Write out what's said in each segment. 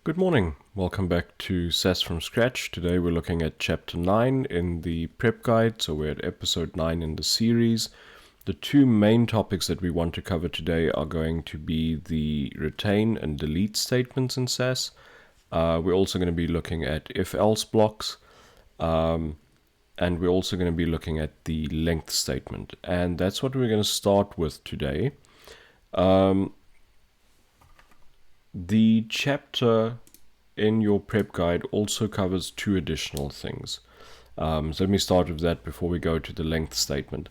Good morning. Welcome back to SAS From Scratch. Today we're looking at Chapter 9 in the prep guide, so we're at Episode 9 in the series. The two main topics that we want to cover today are going to be the retain and delete statements in SAS. We're also going to be looking at if-else blocks, and we're also going to be looking at the length statement. And that's what we're going to start with today. The chapter in your prep guide also covers two additional things. So let me start with that before we go to the length statement.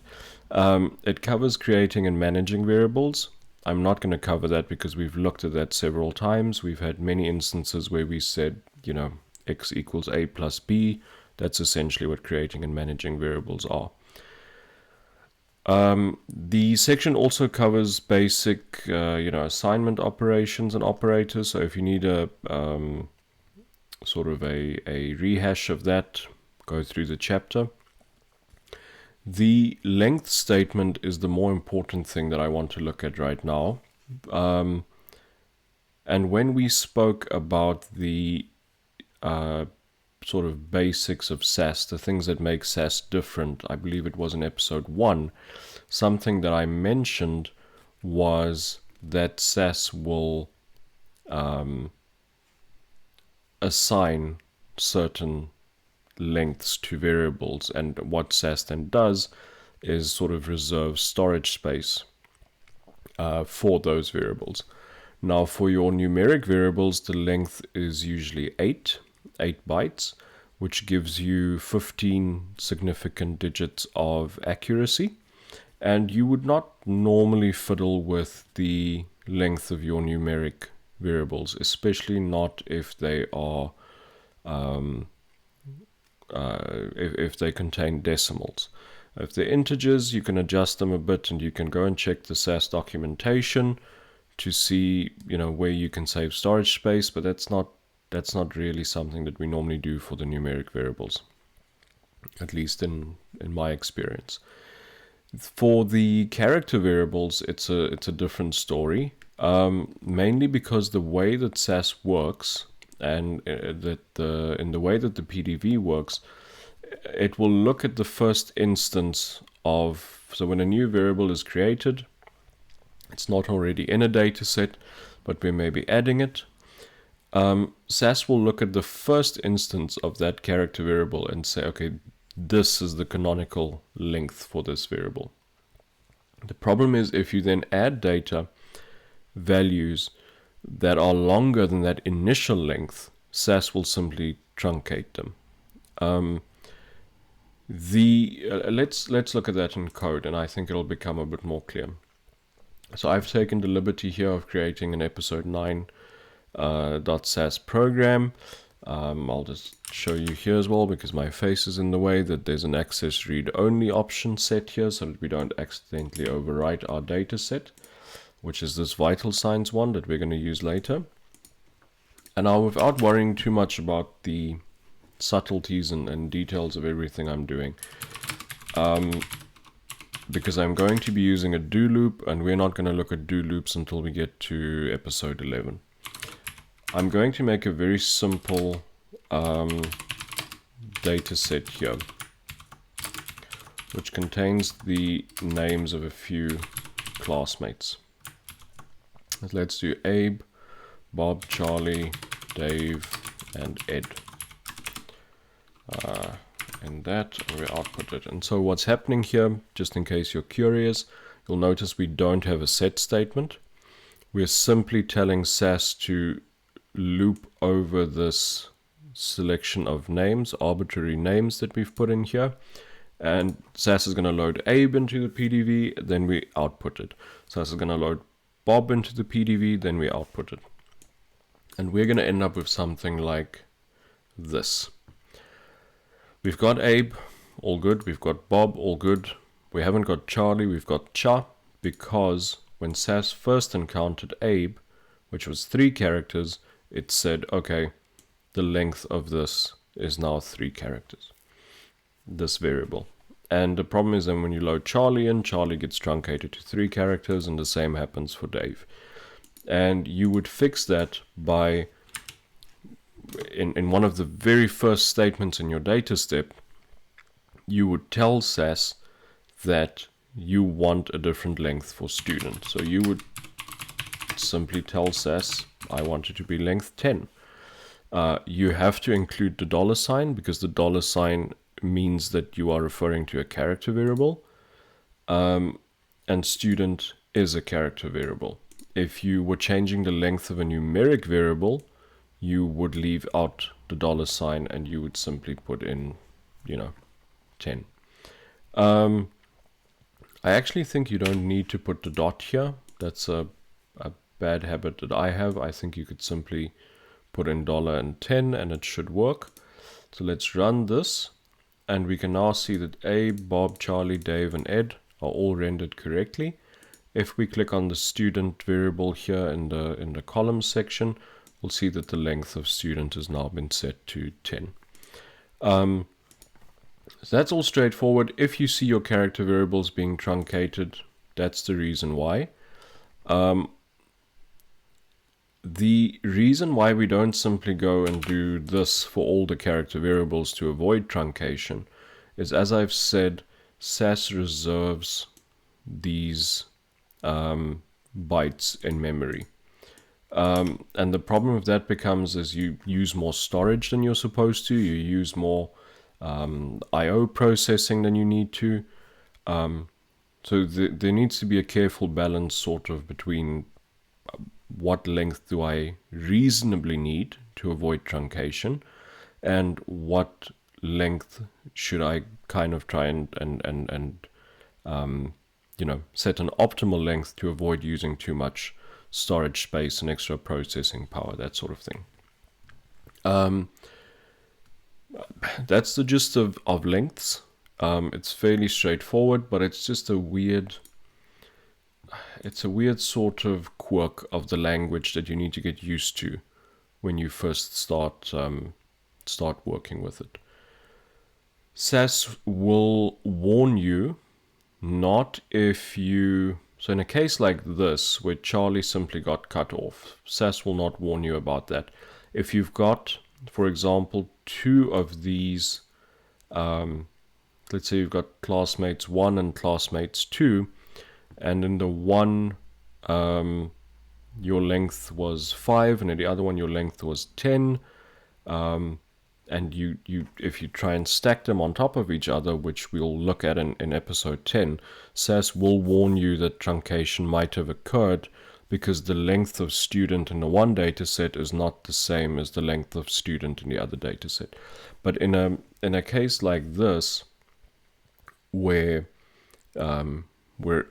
It covers creating and managing variables. I'm not going to cover that because we've looked at that several times. We've had many instances where we said, x equals a plus b. That's essentially what creating and managing variables are. The section also covers basic, assignment operations and operators. So if you need a sort of a rehash of that, go through the chapter. The length statement is the more important thing that I want to look at right now. And when we spoke about the sort of basics of SAS, the things that make SAS different, I believe it was in episode 1, something that I mentioned was that SAS will assign certain lengths to variables, and what SAS then does is sort of reserve storage space for those variables. Now for your numeric variables, the length is usually 8 bytes, which gives you 15 significant digits of accuracy. And you would not normally fiddle with the length of your numeric variables, especially not if they are if they contain decimals. If they're integers, you can adjust them a bit, and you can go and check the SAS documentation to see where you can save storage space, but that's not really something that we normally do for the numeric variables, at least in my experience. For the character variables, it's a different story, mainly because the way that SAS works and in the way that the PDV works, it will look at the first instance of, so when a new variable is created, it's not already in a data set, but we may be adding it. SAS will look at the first instance of that character variable and say, okay, this is the canonical length for this variable. The problem is if you then add data values that are longer than that initial length, SAS will simply truncate them. Let's look at that in code, and I think it'll become a bit more clear. So I've taken the liberty here of creating an episode 9 .SAS program. I'll just show you here as well, because my face is in the way, that there's an access read only option set here so that we don't accidentally overwrite our data set, which is this vital signs one that we're going to use later. And now, without worrying too much about the subtleties and details of everything I'm doing, because I'm going to be using a do loop, and we're not going to look at do loops until we get to episode 11. I'm going to make a very simple data set here, which contains the names of a few classmates. Let's do Abe, Bob, Charlie, Dave, and Ed. And that, we output it. And so what's happening here, just in case you're curious, you'll notice we don't have a set statement. We're simply telling SAS to loop over this selection of names, arbitrary names that we've put in here, and SAS is going to load Abe into the PDV, then we output it. SAS is going to load Bob into the PDV, then we output it. And we're going to end up with something like this. We've got Abe, all good. We've got Bob, all good. We haven't got Charlie, we've got Cha, because when SAS first encountered Abe, which was 3 characters, it said, okay, the length of this is now 3 characters, this variable. And the problem is then when you load Charlie in, Charlie gets truncated to 3 characters, and the same happens for Dave. And you would fix that by in one of the very first statements in your data step, you would tell SAS that you want a different length for student. So you would simply tell SAS, I want it to be length 10. You have to include the $sign because the $sign means that you are referring to a character variable, and student is a character variable. If you were changing the length of a numeric variable, you would leave out the $sign and you would simply put in, 10. I actually think you don't need to put the dot here. That's a bad habit that I have. I think you could simply put in $10 and it should work. So let's run this, and we can now see that A, Bob, Charlie, Dave, and Ed are all rendered correctly. If we click on the student variable here in the column section, we'll see that the length of student has now been set to 10. So that's all straightforward. If you see your character variables being truncated, that's the reason why. The reason why we don't simply go and do this for all the character variables to avoid truncation is, as I've said, SAS reserves these bytes in memory. And the problem with that becomes is you use more storage than you're supposed to. You use more I/O processing than you need to. So there needs to be a careful balance sort of between what length do I reasonably need to avoid truncation and what length should I kind of try and set an optimal length to avoid using too much storage space and extra processing power, that sort of thing. That's the gist of lengths. It's fairly straightforward, but it's just a weird sort of quirk of the language that you need to get used to when you first start working with it. SAS will warn you not if you... So in a case like this, where Charlie simply got cut off, SAS will not warn you about that. If you've got, for example, two of these, let's say you've got classmates 1 and classmates 2, and in the one your length was 5, and in the other one your length was 10, and you if you try and stack them on top of each other, which we'll look at in episode 10, SAS will warn you that truncation might have occurred because the length of student in the one data set is not the same as the length of student in the other data set. But in a case like this, where we're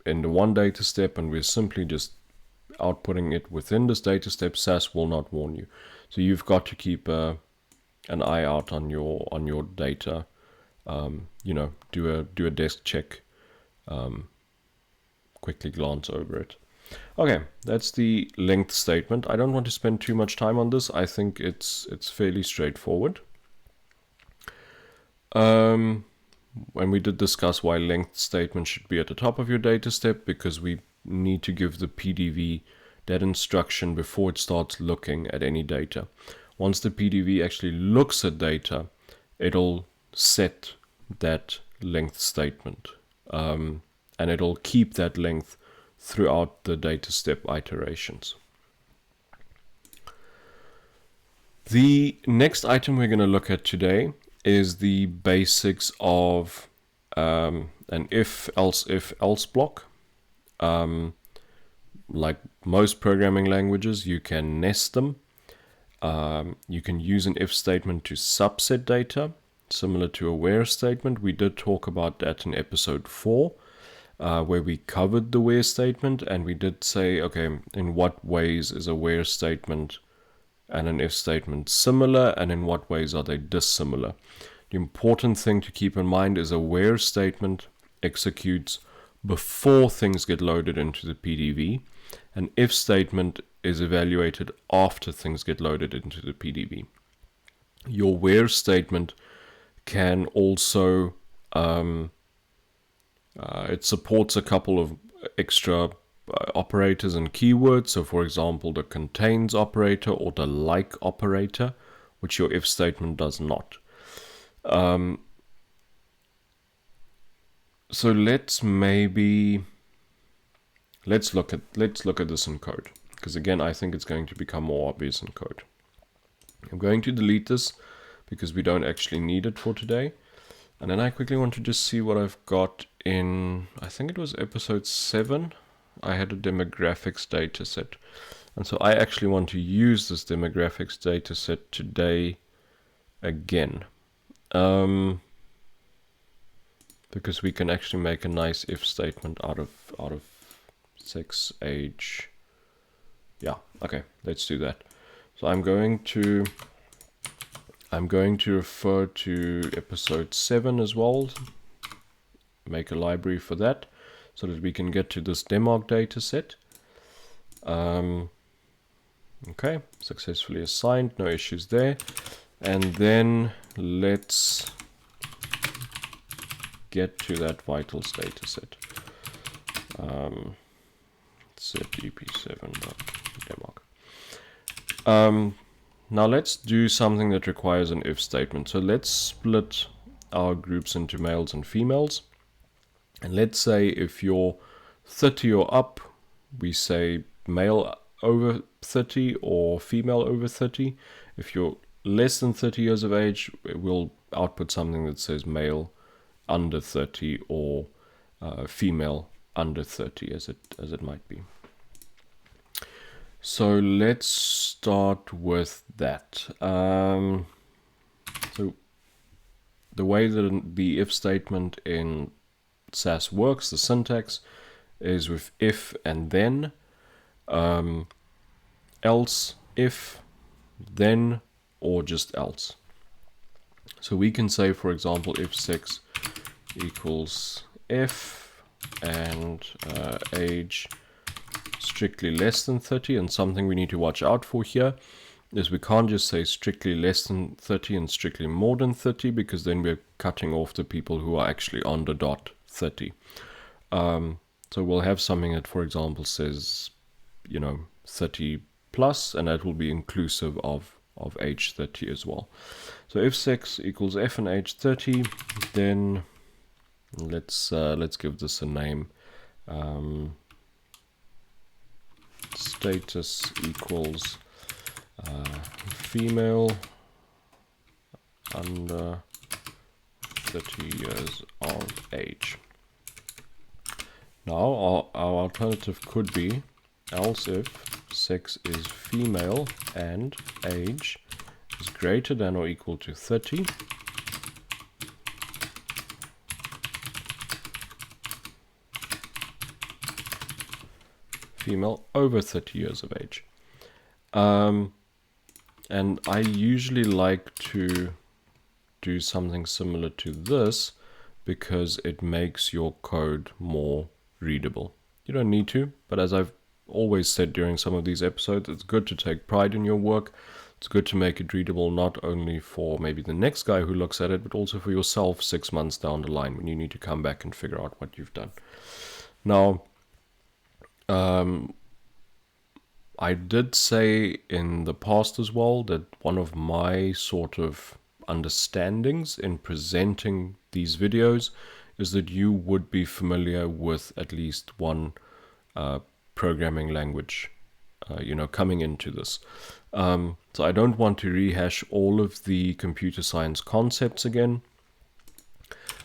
in the one data step and we're simply just outputting it within this data step, SAS will not warn you. So you've got to keep an eye out on your data. Do a desk check, quickly glance over it. Okay, that's the length statement. I don't want to spend too much time on this. I think it's fairly straightforward. When we did discuss why length statement should be at the top of your data step, because we need to give the PDV that instruction before it starts looking at any data. Once the PDV actually looks at data, it'll set that length statement, and it'll keep that length throughout the data step iterations. The next item we're going to look at today is the basics of an if, else block. Like most programming languages, you can nest them. You can use an if statement to subset data, similar to a where statement. We did talk about that in episode 4, where we covered the where statement, and we did say, okay, in what ways is a where statement and an if statement similar, and in what ways are they dissimilar? The important thing to keep in mind is a where statement executes before things get loaded into the PDV. An if statement is evaluated after things get loaded into the PDV. Your where statement can also, it supports a couple of extra operators and keywords. So for example, the contains operator or the like operator which your if statement does not. So let's look at this in code, because again I think it's going to become more obvious in code. I'm going to delete this because we don't actually need it for today. And then I quickly want to just see what I've got in, I think it was episode 7. I had a demographics data set. And so I actually want to use this demographics data set today again. Because we can actually make a nice if statement out of sex, age. Yeah, okay, let's do that. So I'm going to refer to episode 7 as well, make a library for that, so that we can get to this demog data set. Okay, successfully assigned, no issues there. And then let's get to that vitals data set. Set ep7.demog. Now let's do something that requires an if statement. So let's split our groups into males and females. And let's say if you're 30 or up, we say male over 30 or female over 30. If you're less than 30 years of age, it will output something that says male under 30 or female under 30, as it might be. So let's start with that. So the way that the if statement in SAS works, the syntax is with if and then, else, if, then, or just else. So we can say, for example, if 6 equals if and age strictly less than 30, and something we need to watch out for here is we can't just say strictly less than 30 and strictly more than 30, because then we're cutting off the people who are actually on the dot 30. So we'll have something that, for example, says, 30 plus, and that will be inclusive of age 30 as well. So if 6 equals f and age 30, then let's give this a name. Status equals female under 30 years of age. Now our alternative could be else if 6 is female and age is greater than or equal to 30. Female over 30 years of age. And I usually like to do something similar to this because it makes your code more readable. You don't need to, but as I've always said during some of these episodes, it's good to take pride in your work. It's good to make it readable, not only for maybe the next guy who looks at it, but also for yourself 6 months down the line when you need to come back and figure out what you've done. Now, I did say in the past as well that one of my sort of understandings in presenting these videos is that you would be familiar with at least one programming language, coming into this. So I don't want to rehash all of the computer science concepts again,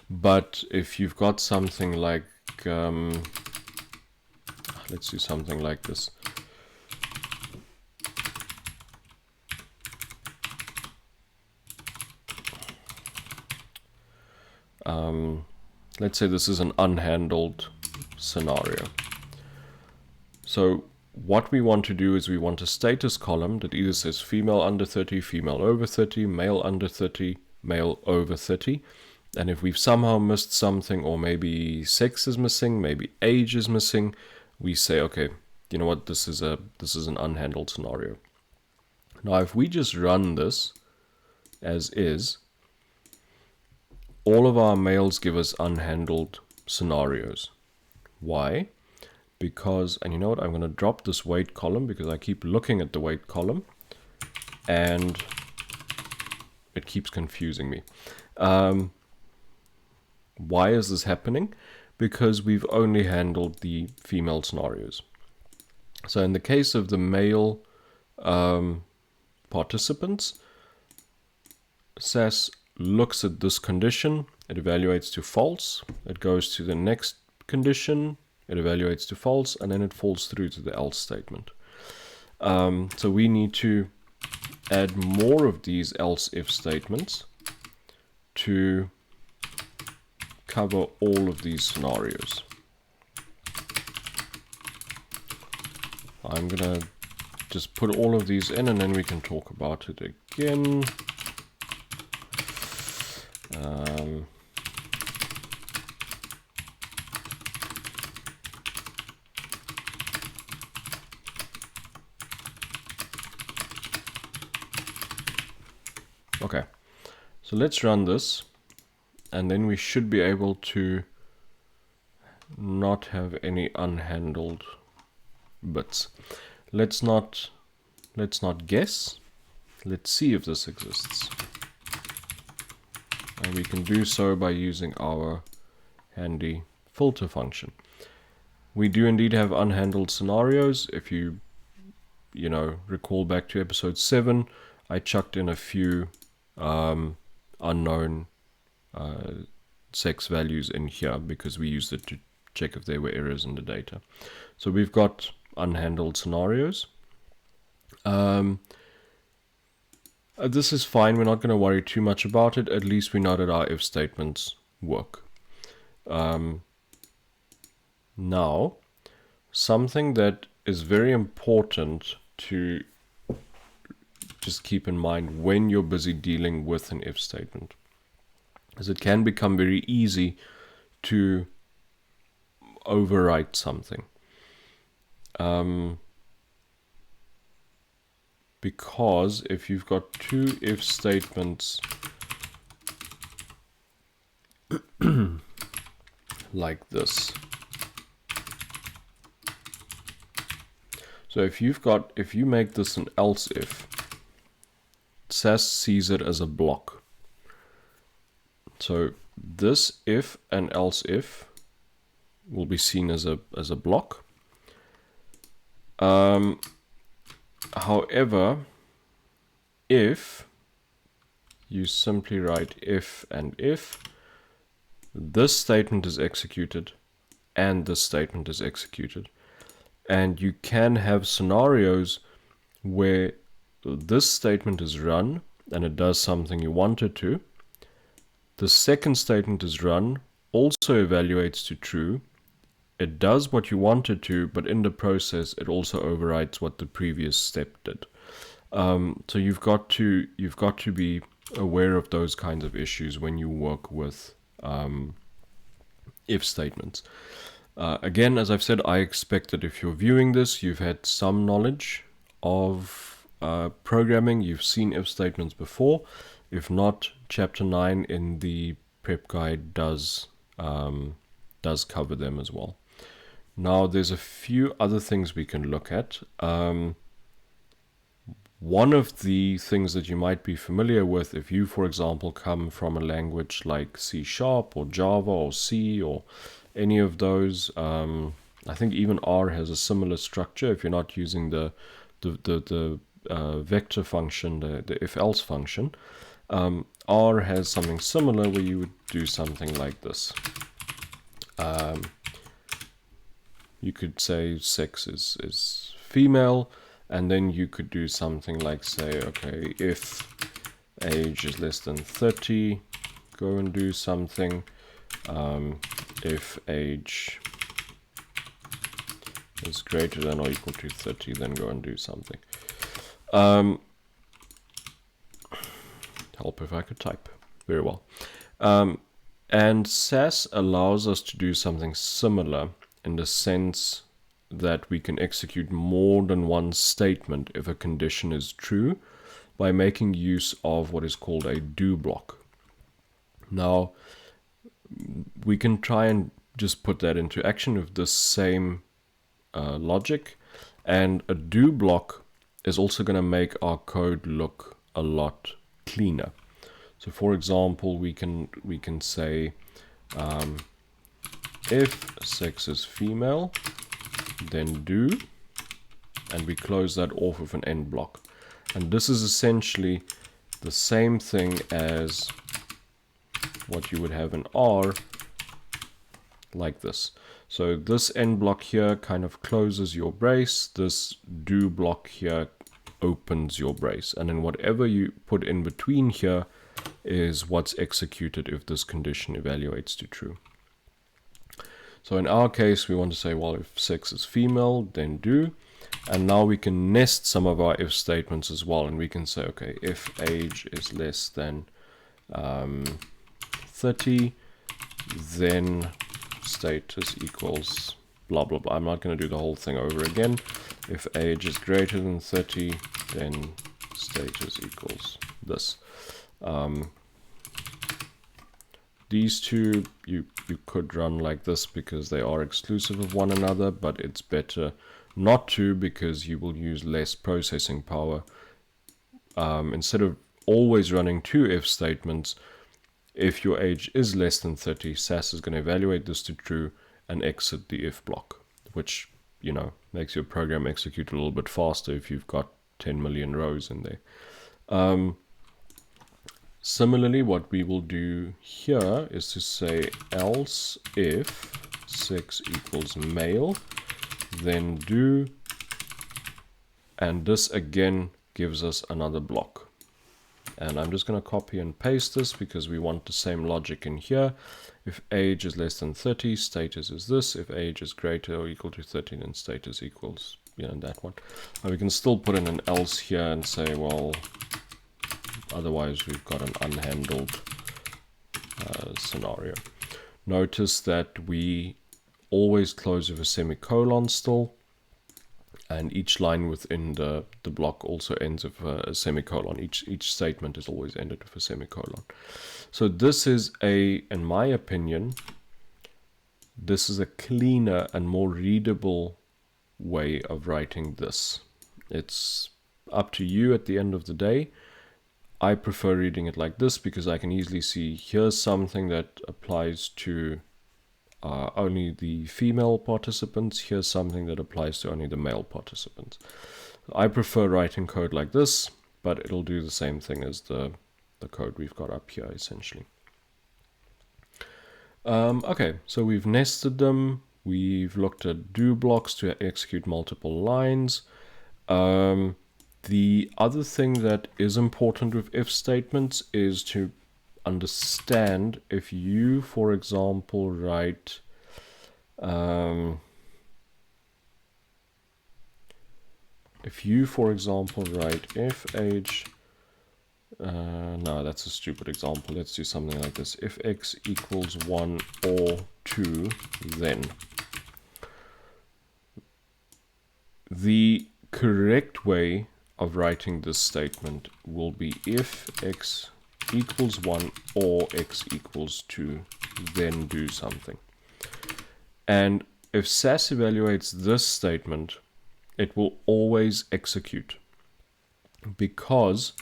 but if you've got something like, let's do something like this. Let's say this is an unhandled scenario. So what we want to do is we want a status column that either says female under 30, female over 30, male under 30, male over 30. And if we've somehow missed something, or maybe sex is missing, maybe age is missing, we say, okay, you know what, this is an unhandled scenario. Now, if we just run this as is, all of our males give us unhandled scenarios. Why? Because, and you know what, I'm going to drop this weight column because I keep looking at the weight column, and it keeps confusing me. Why is this happening? Because we've only handled the female scenarios. So in the case of the male participants, SAS looks at this condition, it evaluates to false, it goes to the next condition, it evaluates to false, and then it falls through to the else statement. So we need to add more of these else if statements to cover all of these scenarios. I'm gonna just put all of these in and then we can talk about it again. Okay, so let's run this, and then we should be able to not have any unhandled bits. Let's not guess. Let's see if this exists. And we can do so by using our handy filter function. We do indeed have unhandled scenarios. If you recall back to episode 7, I chucked in a few unknown sex values in here because we used it to check if there were errors in the data. So we've got unhandled scenarios. This is fine. We're not going to worry too much about it. At least we know that our if statements work. Now, something that is very important to just keep in mind when you're busy dealing with an if statement is it can become very easy to overwrite something. Because if you've got two if statements like this, so if you make this an else if, SAS sees it as a block. So this if and else if will be seen as a block. However, if you simply write if and if, this statement is executed and this statement is executed, and you can have scenarios where this statement is run and it does something you want it to. The second statement is run, also evaluates to true. It does what you want it to, but in the process, it also overrides what the previous step did. So you've got to be aware of those kinds of issues when you work with if statements. Again, as I've said, I expect that if you're viewing this, you've had some knowledge of programming. You've seen if statements before. If not, chapter 9 in the prep guide does cover them as well. Now, there's a few other things we can look at. One of the things that you might be familiar with, if you, for example, come from a language like C# or Java or C or any of those, I think even R has a similar structure. If you're not using the vector function, the if-else function, R has something similar where you would do something like this. You could say sex is female, and then you could do something like say, okay, if age is less than 30, go and do something. If age is greater than or equal to 30, then go and do something. Help if I could type. Very well. And SAS allows us to do something similar in the sense that we can execute more than one statement if a condition is true by making use of what is called a do block. Now, we can try and just put that into action with the same logic, and a do block is also going to make our code look a lot cleaner. So for example, we can say if sex is female, then do, and we close that off with an end block. And this is essentially the same thing as what you would have in R, like this. So this end block here kind of closes your brace, this do block here opens your brace, and then whatever you put in between here is what's executed if this condition evaluates to true. So in our case, we want to say, well, if sex is female, then do. And now we can nest some of our if statements as well. And we can say, okay, if age is less than 30, then status equals blah, blah, blah. I'm not going to do the whole thing over again. If age is greater than 30, then status equals this. These two you could run like this because they are exclusive of one another, but it's better not to because you will use less processing power. Instead of always running two if statements, if your age is less than 30, SAS is going to evaluate this to true and exit the if block, which, you know, makes your program execute a little bit faster if you've got 10 million rows in there. Similarly, what we will do here is to say else if sex equals male, then do, and this again gives us another block. And I'm just going to copy and paste this because we want the same logic in here. If age is less than 30, status is this. If age is greater or equal to 30, then status equals, you know, that one. And we can still put in an else here and say, well, otherwise we've got an unhandled scenario. Notice that we always close with a semicolon still, and each line within the block also ends with a semicolon. Each statement is always ended with a semicolon. So this is in my opinion, this is a cleaner and more readable way of writing this. It's up to you at the end of the day. I prefer reading it like this because I can easily see here's something that applies to only the female participants. Here's something that applies to only the male participants. I prefer writing code like this, but it'll do the same thing as the code we've got up here essentially. Okay, so we've nested them. We've looked at do blocks to execute multiple lines. The other thing that is important with if statements is to understand if you, for example, write if age, no, that's a stupid example. Let's do something like this. If x equals 1 or 2, then the correct way of writing this statement will be if x equals 1 or x equals 2, then do something. And if SAS evaluates this statement, it will always execute. Because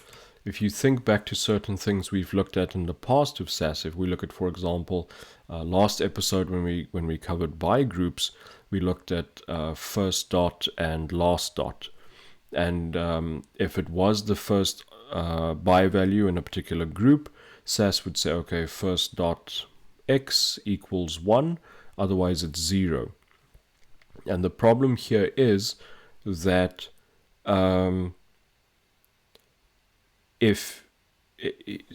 if you think back to certain things we've looked at in the past with SAS, if we look at, for example, last episode when we covered by groups, we looked at first dot and last dot. And if it was the first by value in a particular group, SAS would say, okay, first dot x equals 1, otherwise it's 0. And the problem here is that if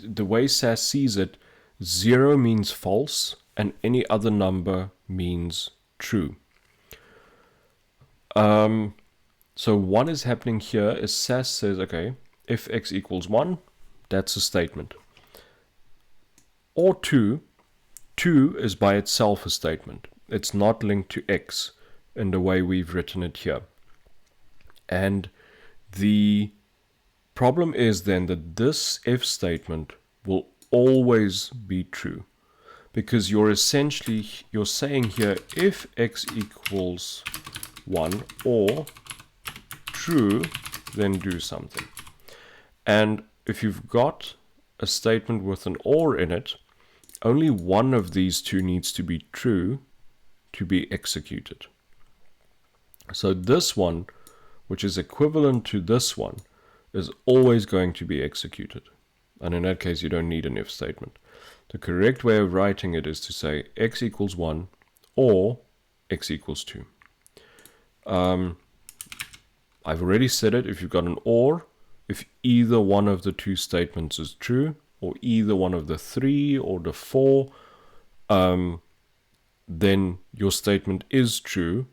the way SAS sees it, 0 means false and any other number means true. So what is happening here is SAS says, okay, if x equals 1, that's a statement. Or 2 is by itself a statement. It's not linked to x in the way we've written it here. And the problem is then that this if statement will always be true. Because you're saying here, if x equals 1 or true, then do something. And if you've got a statement with an or in it, only one of these two needs to be true to be executed. So this one, which is equivalent to this one, is always going to be executed. And in that case, you don't need an if statement. The correct way of writing it is to say x equals 1 or x equals 2. I've already said it. If you've got an or, if either one of the two statements is true, or either one of the 3 or the 4, then your statement is true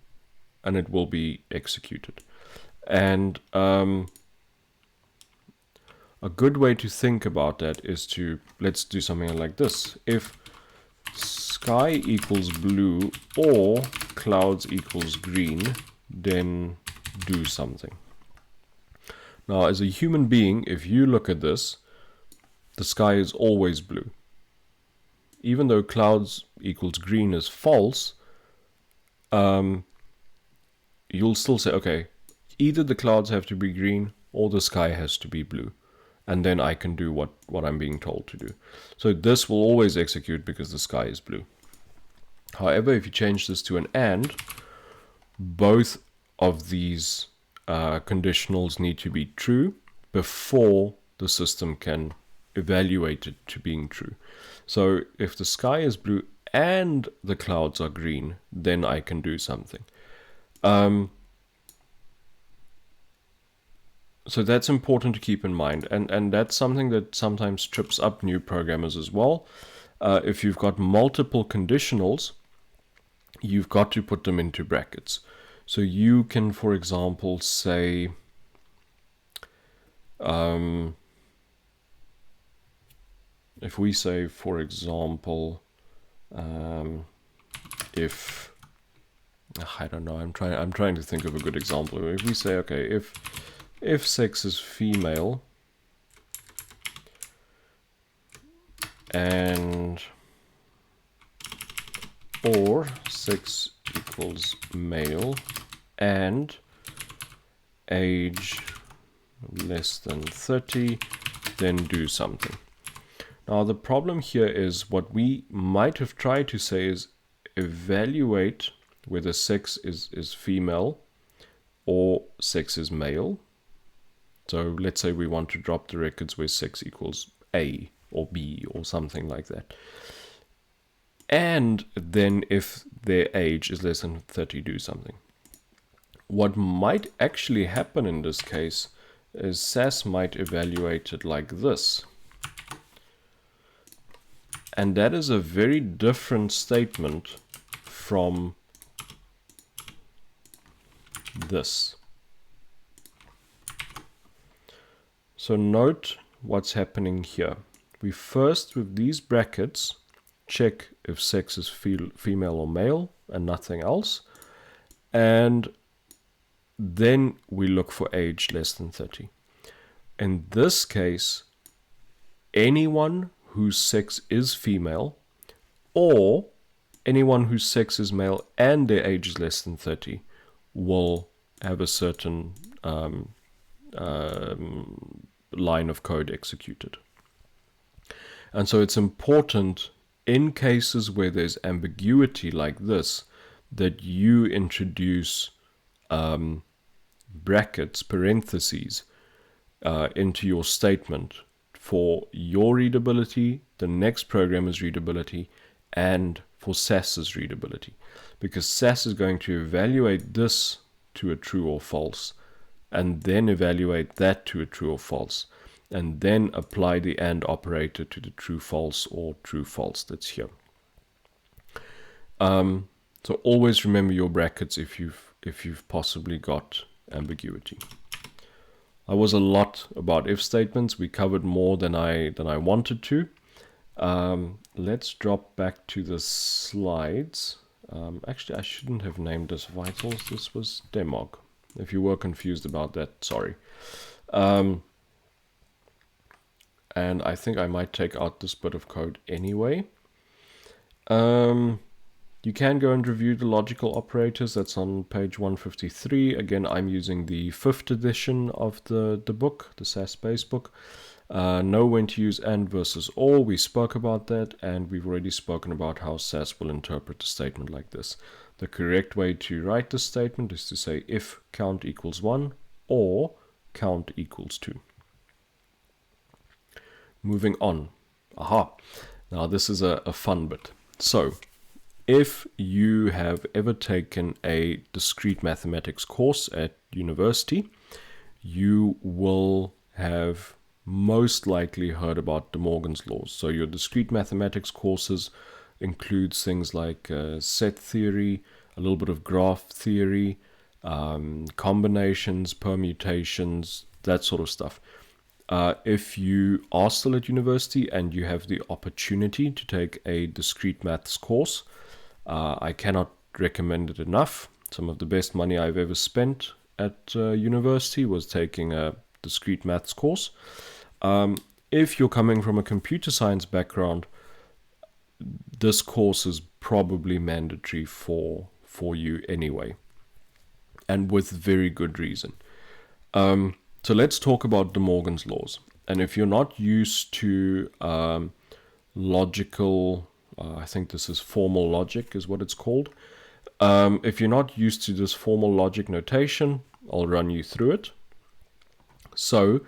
and it will be executed. And a good way to think about that is to, let's do something like this. If sky equals blue or clouds equals green, then do something. Now, as a human being, if you look at this, the sky is always blue. Even though clouds equals green is false, you'll still say, okay, either the clouds have to be green or the sky has to be blue. And then I can do what I'm being told to do. So this will always execute because the sky is blue. However, if you change this to an and, both of these conditionals need to be true before the system can evaluate it to being true. So if the sky is blue and the clouds are green, then I can do something. So that's important to keep in mind, and that's something that sometimes trips up new programmers as well. If you've got multiple conditionals, you've got to put them into brackets. So you can, for example, say if we say, for example, if I don't know, I'm trying to think of a good example. If we say, okay, if sex is female and or sex equals male and age less than 30, then do something. Now the problem here is what we might have tried to say is evaluate whether sex is female or sex is male. So let's say we want to drop the records where sex equals A or B or something like that. And then if their age is less than 30, do something. What might actually happen in this case is SAS might evaluate it like this. And that is a very different statement from this. So note what's happening here. We first, with these brackets, check if sex is female or male and nothing else. And then we look for age less than 30. In this case, anyone whose sex is female or anyone whose sex is male and their age is less than 30 will have a certain line of code executed. And so it's important in cases where there's ambiguity like this that you introduce brackets, parentheses into your statement for your readability, the next programmer's readability, and for SAS's readability. Because SAS is going to evaluate this to a true or false, and then evaluate that to a true or false, and then apply the AND operator to the true false or true false that's here. So always remember your brackets if you've possibly got ambiguity. I was a lot about if statements. We covered more than I wanted to. Let's drop back to the slides. Actually, I shouldn't have named this vitals. This was demog. If you were confused about that, sorry. And I think I might take out this bit of code anyway. You can go and review the logical operators. That's on page 153. Again, I'm using the 5th edition of the book, the SAS base book. Know when to use and versus or. We spoke about that, and we've already spoken about how SAS will interpret a statement like this. The correct way to write this statement is to say if count equals 1 or count equals 2. Moving on. Aha. Now this is a fun bit. So, if you have ever taken a discrete mathematics course at university, you will have most likely heard about De Morgan's laws. So your discrete mathematics courses includes things like set theory, a little bit of graph theory, combinations, permutations, that sort of stuff. If you are still at university and you have the opportunity to take a discrete maths course, I cannot recommend it enough. Some of the best money I've ever spent at university was taking a discrete maths course. If you're coming from a computer science background, this course is probably mandatory for you anyway, and with very good reason. So let's talk about De Morgan's laws. And if you're not used to logical, I think this is formal logic is what it's called. If you're not used to this formal logic notation, I'll run you through it. So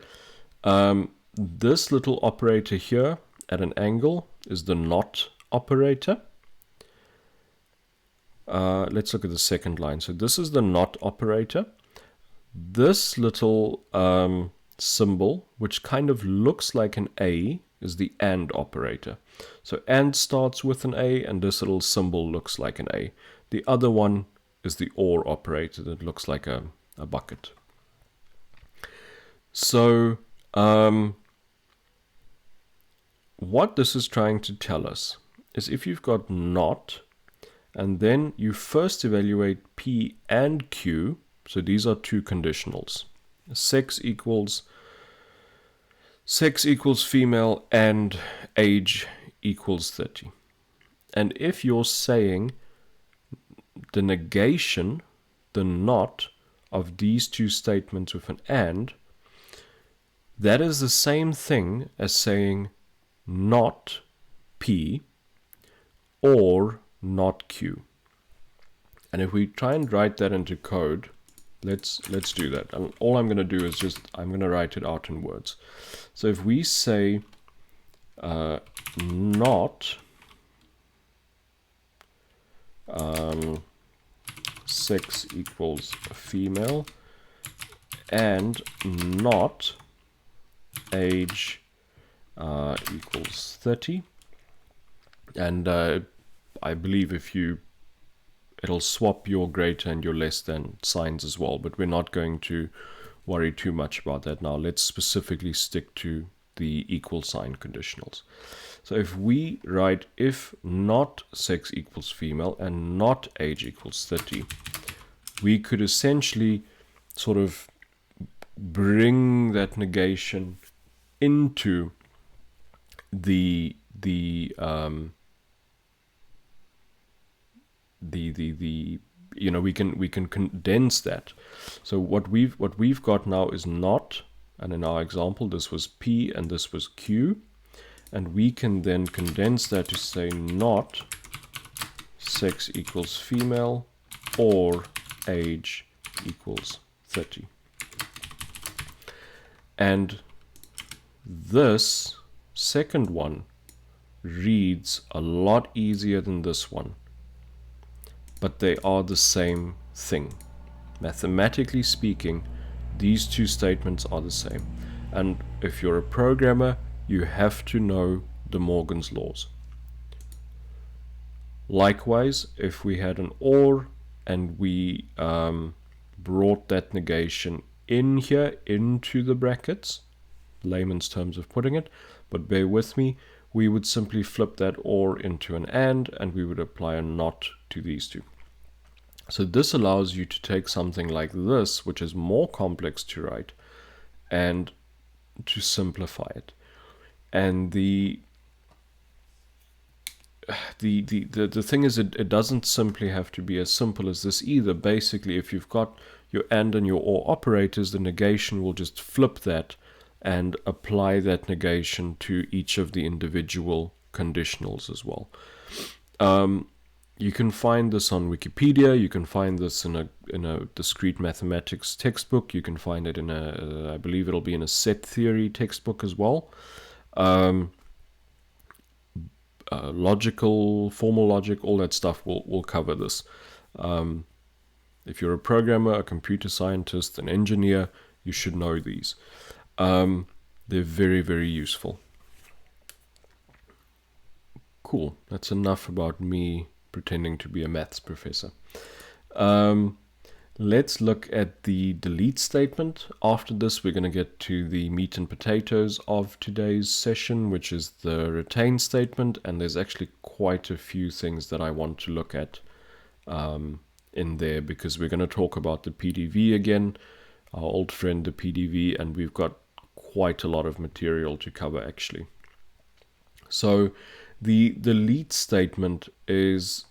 this little operator here at an angle is the not operator. Let's look at the second line. So this is the not operator. This little symbol, which kind of looks like an A, is the AND operator. So AND starts with an A, and this little symbol looks like an A. The other one is the OR operator that looks like a bucket. So what this is trying to tell us is if you've got not, and then you first evaluate P and Q, so these are two conditionals. Sex equals female and age equals 30. And if you're saying the negation, the not, of these two statements with an and, that is the same thing as saying not P or not Q. And if we try and write that into code, let's do that. And all I'm going to do is I'm going to write it out in words. So if we say not sex equals female and not age equals 30, and I believe it'll swap your greater and your less than signs as well, but we're not going to worry too much about that now. Let's specifically stick to the equal sign conditionals. So if we write if not sex equals female and not age equals 30, we could essentially sort of bring that negation into the you know, we can condense that. So what we've got now is not, and in our example this was P and this was Q, and we can then condense that to say not sex equals female or age equals 30. And this second one reads a lot easier than this one, but they are the same thing. Mathematically speaking, these two statements are the same. And if you're a programmer, you have to know De Morgan's laws. Likewise, if we had an OR and we brought that negation in here into the brackets, layman's terms of putting it, but bear with me, we would simply flip that OR into an and we would apply a not to these two. So this allows you to take something like this, which is more complex to write, and to simplify it. And the thing is, it doesn't simply have to be as simple as this either. Basically, if you've got your and your or operators, the negation will just flip that and apply that negation to each of the individual conditionals as well. You can find this on Wikipedia. You can find this in a discrete mathematics textbook. You can find it in I believe it'll be in a set theory textbook as well. Logical, formal logic, all that stuff will cover this. If you're a programmer, a computer scientist, an engineer, you should know these. They're very, very useful. Cool. That's enough about me pretending to be a maths professor. Let's look at the delete statement. After this, we're going to get to the meat and potatoes of today's session, which is the retain statement. And there's actually quite a few things that I want to look at in there, because we're going to talk about the PDV again, our old friend, the PDV, and we've got quite a lot of material to cover actually. So the delete statement is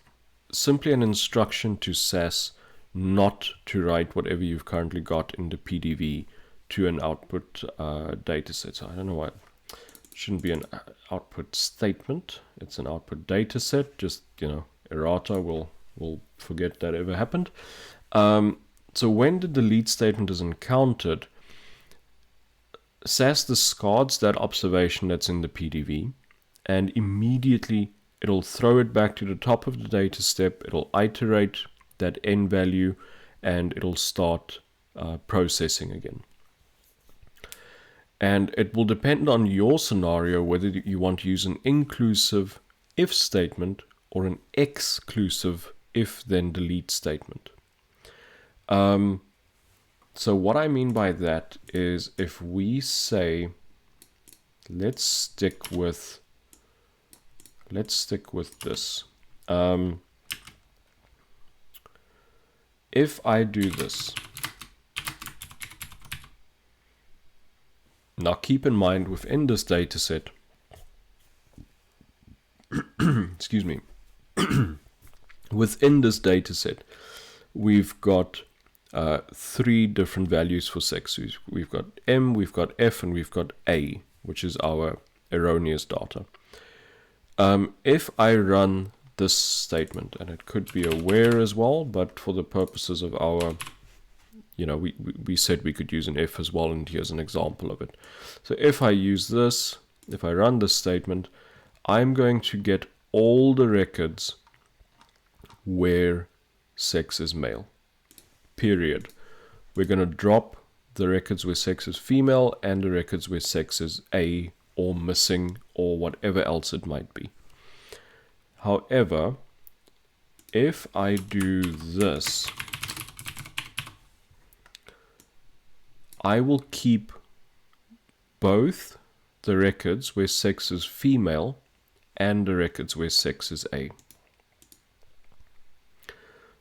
simply an instruction to SAS not to write whatever you've currently got in the PDV to an output dataset. So I don't know why it shouldn't be an output statement. It's an output dataset. Just, errata, we'll forget that ever happened. So when the delete statement is encountered, SAS discards that observation that's in the PDV, and immediately it'll throw it back to the top of the data step. It'll iterate that n value, and it'll start processing again. And it will depend on your scenario whether you want to use an inclusive if statement or an exclusive if then delete statement. So what I mean by that is, if we say, let's stick with this. If I do this, now keep in mind within this data set, excuse me, within this data set, we've got 3 different values for 6. We've got M, we've got F, and we've got A, which is our erroneous data. If I run this statement, and it could be a where as well, but for the purposes of our, we said we could use an if as well, and here's an example of it. So if I use this, if I run this statement, I'm going to get all the records where sex is male, period. We're going to drop the records where sex is female and the records where sex is A or missing or whatever else it might be. However, if I do this, I will keep both the records where sex is female and the records where sex is A.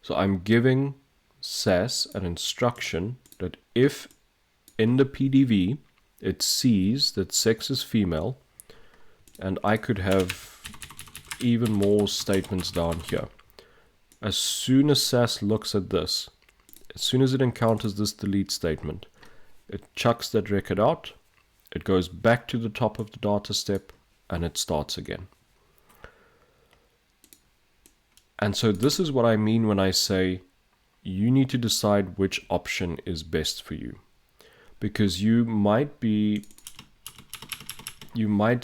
So I'm giving SAS an instruction that if in the PDV it sees that sex is female, and I could have even more statements down here. As soon as SAS looks at this, as soon as it encounters this delete statement, it chucks that record out, it goes back to the top of the data step, and it starts again. And so this is what I mean when I say you need to decide which option is best for you. Because you might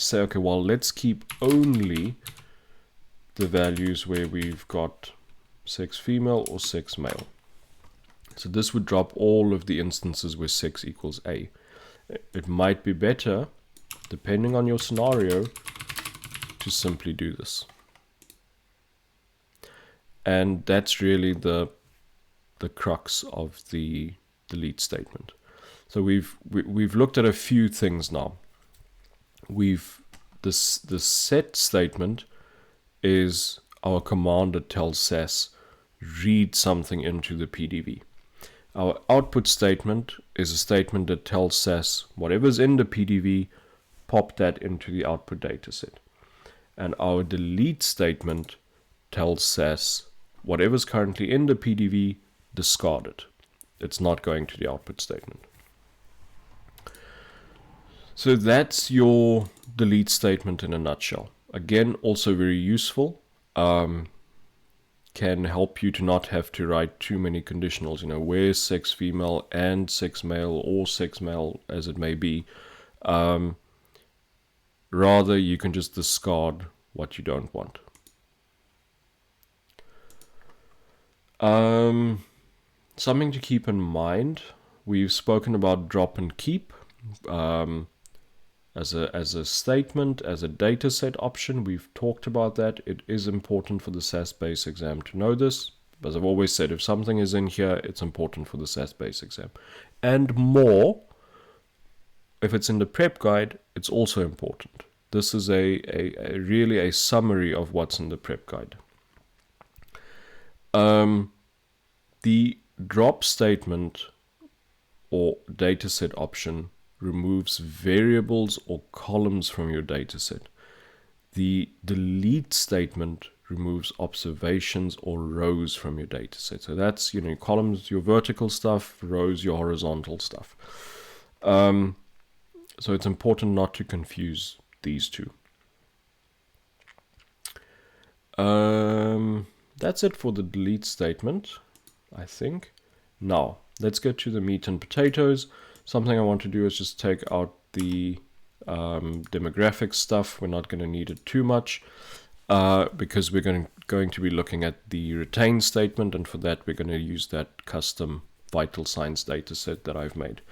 say, okay, well, let's keep only the values where we've got sex female or sex male. So this would drop all of the instances where sex equals A. It might be better, depending on your scenario, to simply do this. And that's really the crux of the delete statement. So we've looked at a few things now. The set statement is our command that tells SAS read something into the PDV. Our output statement is a statement that tells SAS whatever's in the PDV, pop that into the output dataset. And our delete statement tells SAS whatever's currently in the PDV, discard it. It's not going to the output statement. So that's your delete statement in a nutshell. Again, also very useful. Can help you to not have to write too many conditionals, where sex female and sex male or sex male as it may be. Rather, you can just discard what you don't want. Something to keep in mind, we've spoken about drop and keep as a statement, as a data set option. We've talked about that. It is important for the SAS base exam to know this. As I've always said, if something is in here, it's important for the SAS base exam. And more, if it's in the prep guide, it's also important. This is really a summary of what's in the prep guide. The drop statement or dataset option removes variables or columns from your dataset. The delete statement removes observations or rows from your dataset. So that's, columns, your vertical stuff, rows, your horizontal stuff. So it's important not to confuse these two. That's it for the delete statement, I think. Now, let's get to the meat and potatoes. Something I want to do is just take out the demographic stuff. We're not going to need it too much because we're going to be looking at the retain statement, and for that we're going to use that custom vital signs data set that I've made.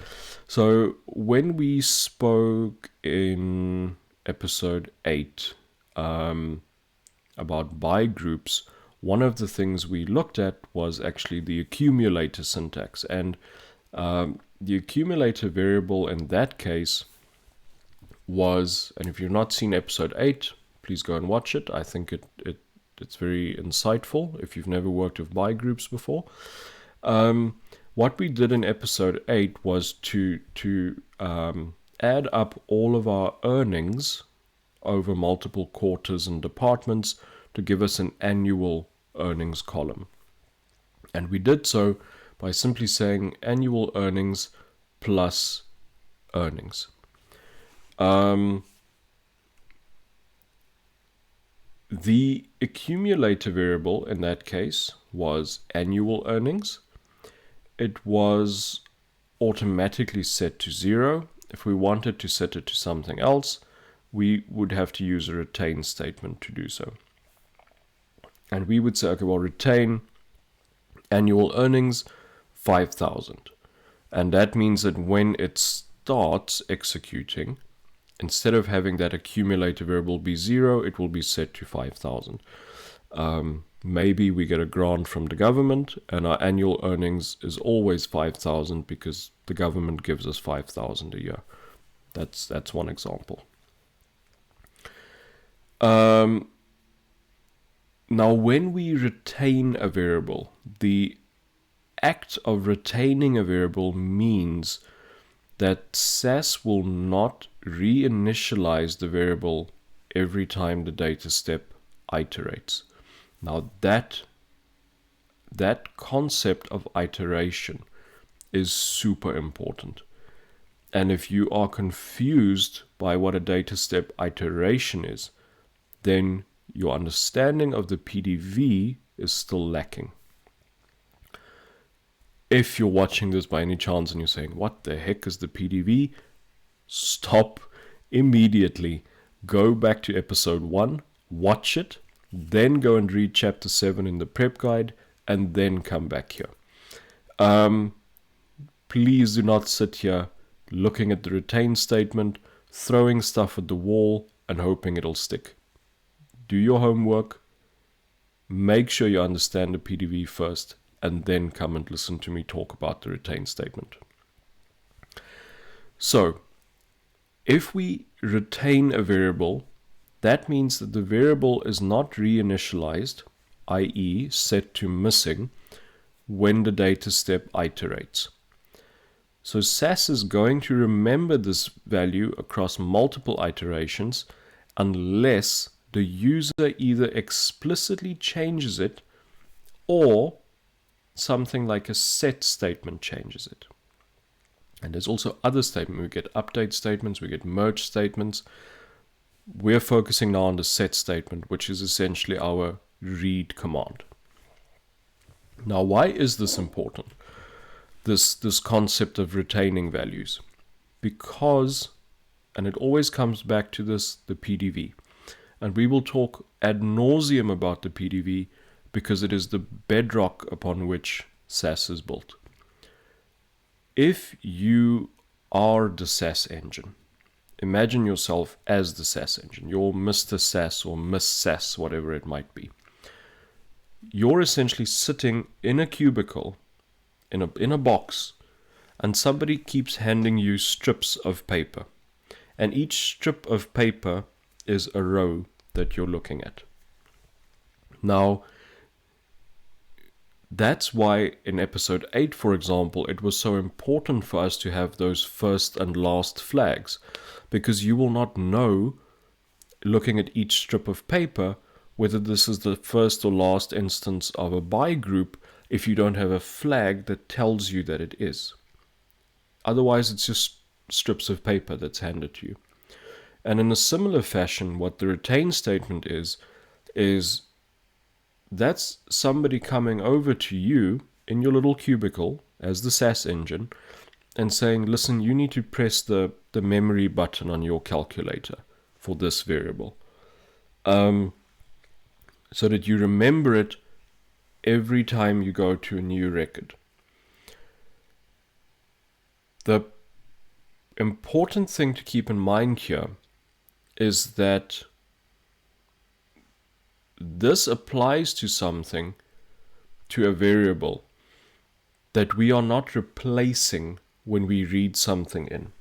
So when we spoke in episode 8 about by groups, one of the things we looked at was actually the accumulator syntax. And the accumulator variable in that case was, and if you've not seen episode 8, please go and watch it. I think it's very insightful if you've never worked with by groups before. What we did in episode 8 was to add up all of our earnings over multiple quarters and departments to give us an annual earnings column. And we did so by simply saying annual earnings plus earnings. The accumulator variable in that case was annual earnings. It was automatically set to 0. If we wanted to set it to something else, we would have to use a retain statement to do so. And we would say, okay, well, retain annual earnings 5,000. And that means that when it starts executing, instead of having that accumulator variable be 0, it will be set to 5,000. Maybe we get a grant from the government and our annual earnings is always 5,000 because the government gives us 5,000 a year. That's one example. Now, when we retain a variable, the act of retaining a variable means that SAS will not reinitialize the variable every time the data step iterates. Now, that concept of iteration is super important. And if you are confused by what a data step iteration is, then your understanding of the PDV is still lacking. If you're watching this by any chance and you're saying, what the heck is the PDV? Stop immediately. Go back to episode 1, watch it, then go and read chapter 7 in the prep guide, and then come back here. Please do not sit here looking at the retain statement, throwing stuff at the wall, and hoping it'll stick. Do your homework, make sure you understand the PDV first, and then come and listen to me talk about the retain statement. So, if we retain a variable, that means that the variable is not reinitialized, i.e. set to missing, when the data step iterates. So SAS is going to remember this value across multiple iterations unless the user either explicitly changes it or something like a set statement changes it. And there's also other statements. We get update statements, we get merge statements. We're focusing now on the set statement, which is essentially our read command. Now, why is this important? This concept of retaining values? Because, and it always comes back to this, the PDV. And we will talk ad nauseum about the PDV because it is the bedrock upon which SAS is built. If you are the SAS engine, imagine yourself as the SAS engine, your Mr. SAS or Miss SAS, whatever it might be. You're essentially sitting in a cubicle, in a box, and somebody keeps handing you strips of paper. And each strip of paper is a row that you're looking at. Now, that's why in episode 8, for example, it was so important for us to have those first and last flags, because you will not know, looking at each strip of paper, whether this is the first or last instance of a by group if you don't have a flag that tells you that it is. Otherwise, it's just strips of paper that's handed to you. And in a similar fashion, what the retain statement is that's somebody coming over to you in your little cubicle as the SAS engine and saying, listen, you need to press the memory button on your calculator for this variable. So that you remember it every time you go to a new record. The important thing to keep in mind here is that this applies to something, to a variable, that we are not replacing when we read something in.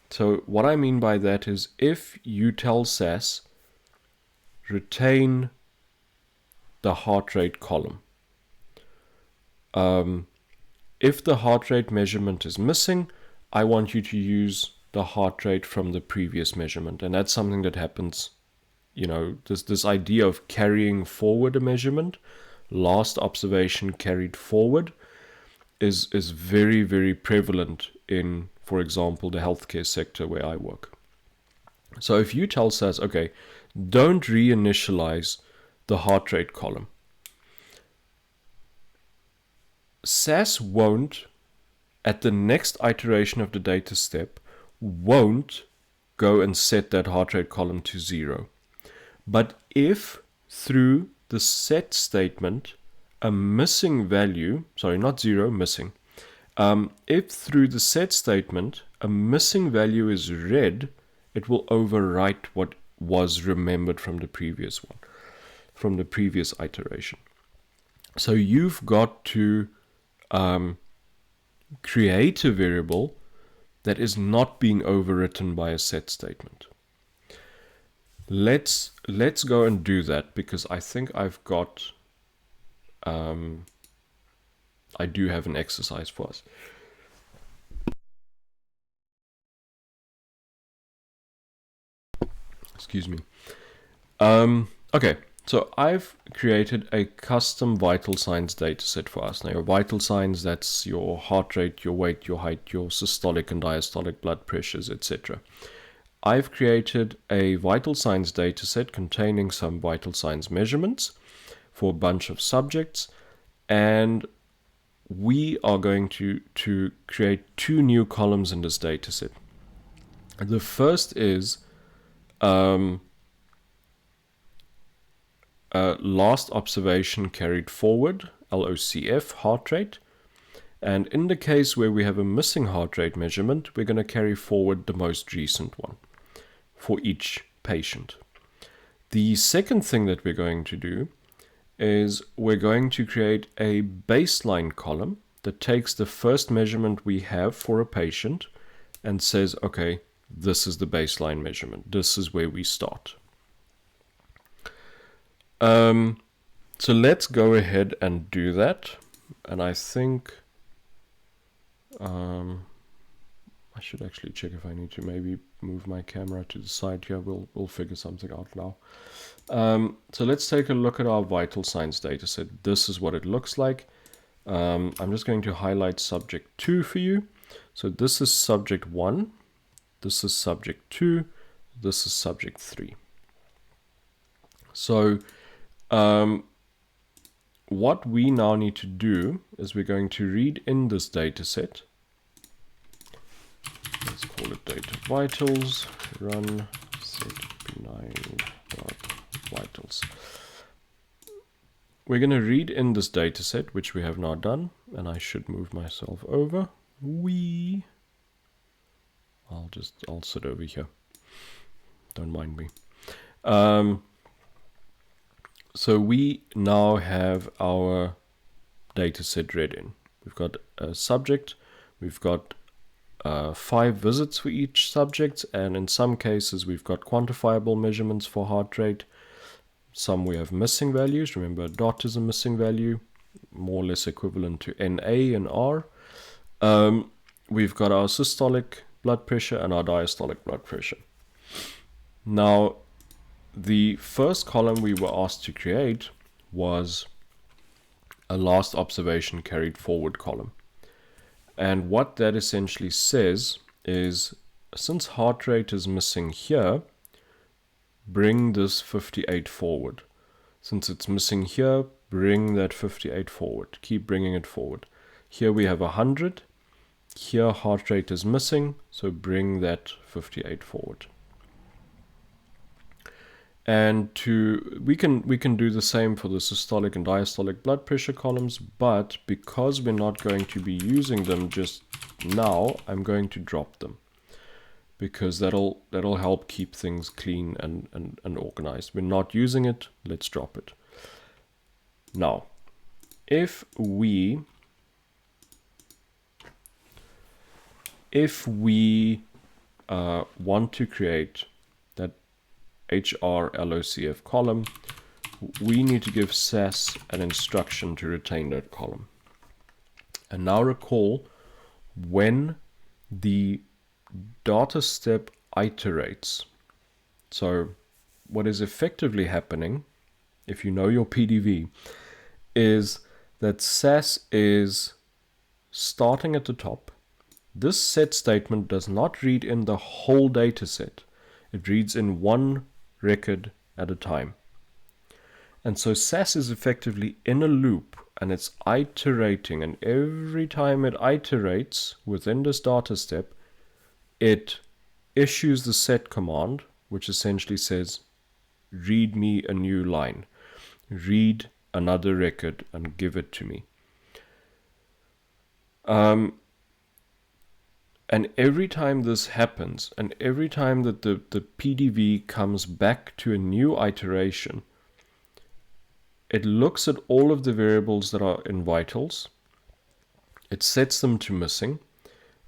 So what I mean by that is, if you tell SAS, retain the heart rate column. If the heart rate measurement is missing, I want you to use the heart rate from the previous measurement. And that's something that happens, this idea of carrying forward a measurement, last observation carried forward, is very, very prevalent in, for example, the healthcare sector where I work. So if you tell SAS, okay, don't reinitialize the heart rate column, SAS won't, at the next iteration of the data step, won't go and set that heart rate column to 0. But if through the set statement a missing value, sorry, not 0, missing, if through the set statement a missing value is read, it will overwrite what was remembered from the previous one, from the previous iteration. So you've got to create a variable that is not being overwritten by a set statement. Let's go and do that, because I think I've got I do have an exercise for us. Excuse me. Okay, so I've created a custom vital signs dataset for us. Now, your vital signs, that's your heart rate, your weight, your height, your systolic and diastolic blood pressures, etc. I've created a vital signs dataset containing some vital signs measurements for a bunch of subjects, and we are going to create 2 new columns in this dataset. The first is last observation carried forward, LOCF, heart rate. And in the case where we have a missing heart rate measurement, we're going to carry forward the most recent one for each patient. The second thing that we're going to do is we're going to create a baseline column that takes the first measurement we have for a patient and says, okay, this is the baseline measurement. This is where we start. So let's go ahead and do that. And I think I should actually check if I need to maybe move my camera to the side here. We'll figure something out now. So let's take a look at our vital signs dataset. This is what it looks like. I'm just going to highlight subject 2 for you. So this is subject 1, this is subject 2, this is subject 3. So what we now need to do is we're going to read in this data set. Let's call it data vitals, run set b9.vitals. We're going to read in this data set, which we have now done, and I should move myself over. I'll sit over here. Don't mind me. So we now have our data set read in. We've got a subject, we've got 5 visits for each subject, and in some cases we've got quantifiable measurements for heart rate. Some we have missing values. Remember, a dot is a missing value, more or less equivalent to NA and R. We've got our systolic blood pressure and our diastolic blood pressure. Now, the first column we were asked to create was a last observation carried forward column. And what that essentially says is, since heart rate is missing here, bring this 58 forward. Since it's missing here, bring that 58 forward. Keep bringing it forward. Here we have 100. Here heart rate is missing, so bring that 58 forward. And we can do the same for the systolic and diastolic blood pressure columns, but because we're not going to be using them just now, I'm going to drop them, because that'll help keep things clean and organized. We're not using it, let's drop it. Now, if we want to create that HR-LOCF column, we need to give SAS an instruction to retain that column. And now recall, when the data step iterates, so what is effectively happening, if you know your PDV, is that SAS is starting at the top. This set statement does not read in the whole data set. It reads in one record at a time. And so SAS is effectively in a loop, and it's iterating, and every time it iterates within this data step, it issues the set command, which essentially says, read me a new line, read another record and give it to me. And every time this happens, and every time that the PDV comes back to a new iteration, it looks at all of the variables that are in vitals, it sets them to missing,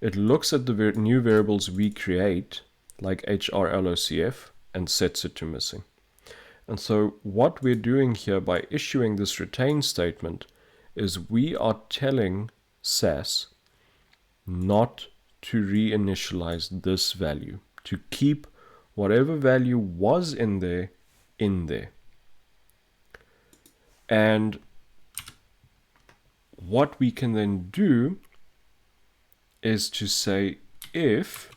it looks at the new variables we create, like HR-LOCF, and sets it to missing. And so what we're doing here by issuing this retain statement is we are telling SAS not to reinitialize this value, to keep whatever value was in there. And what we can then do is to say, if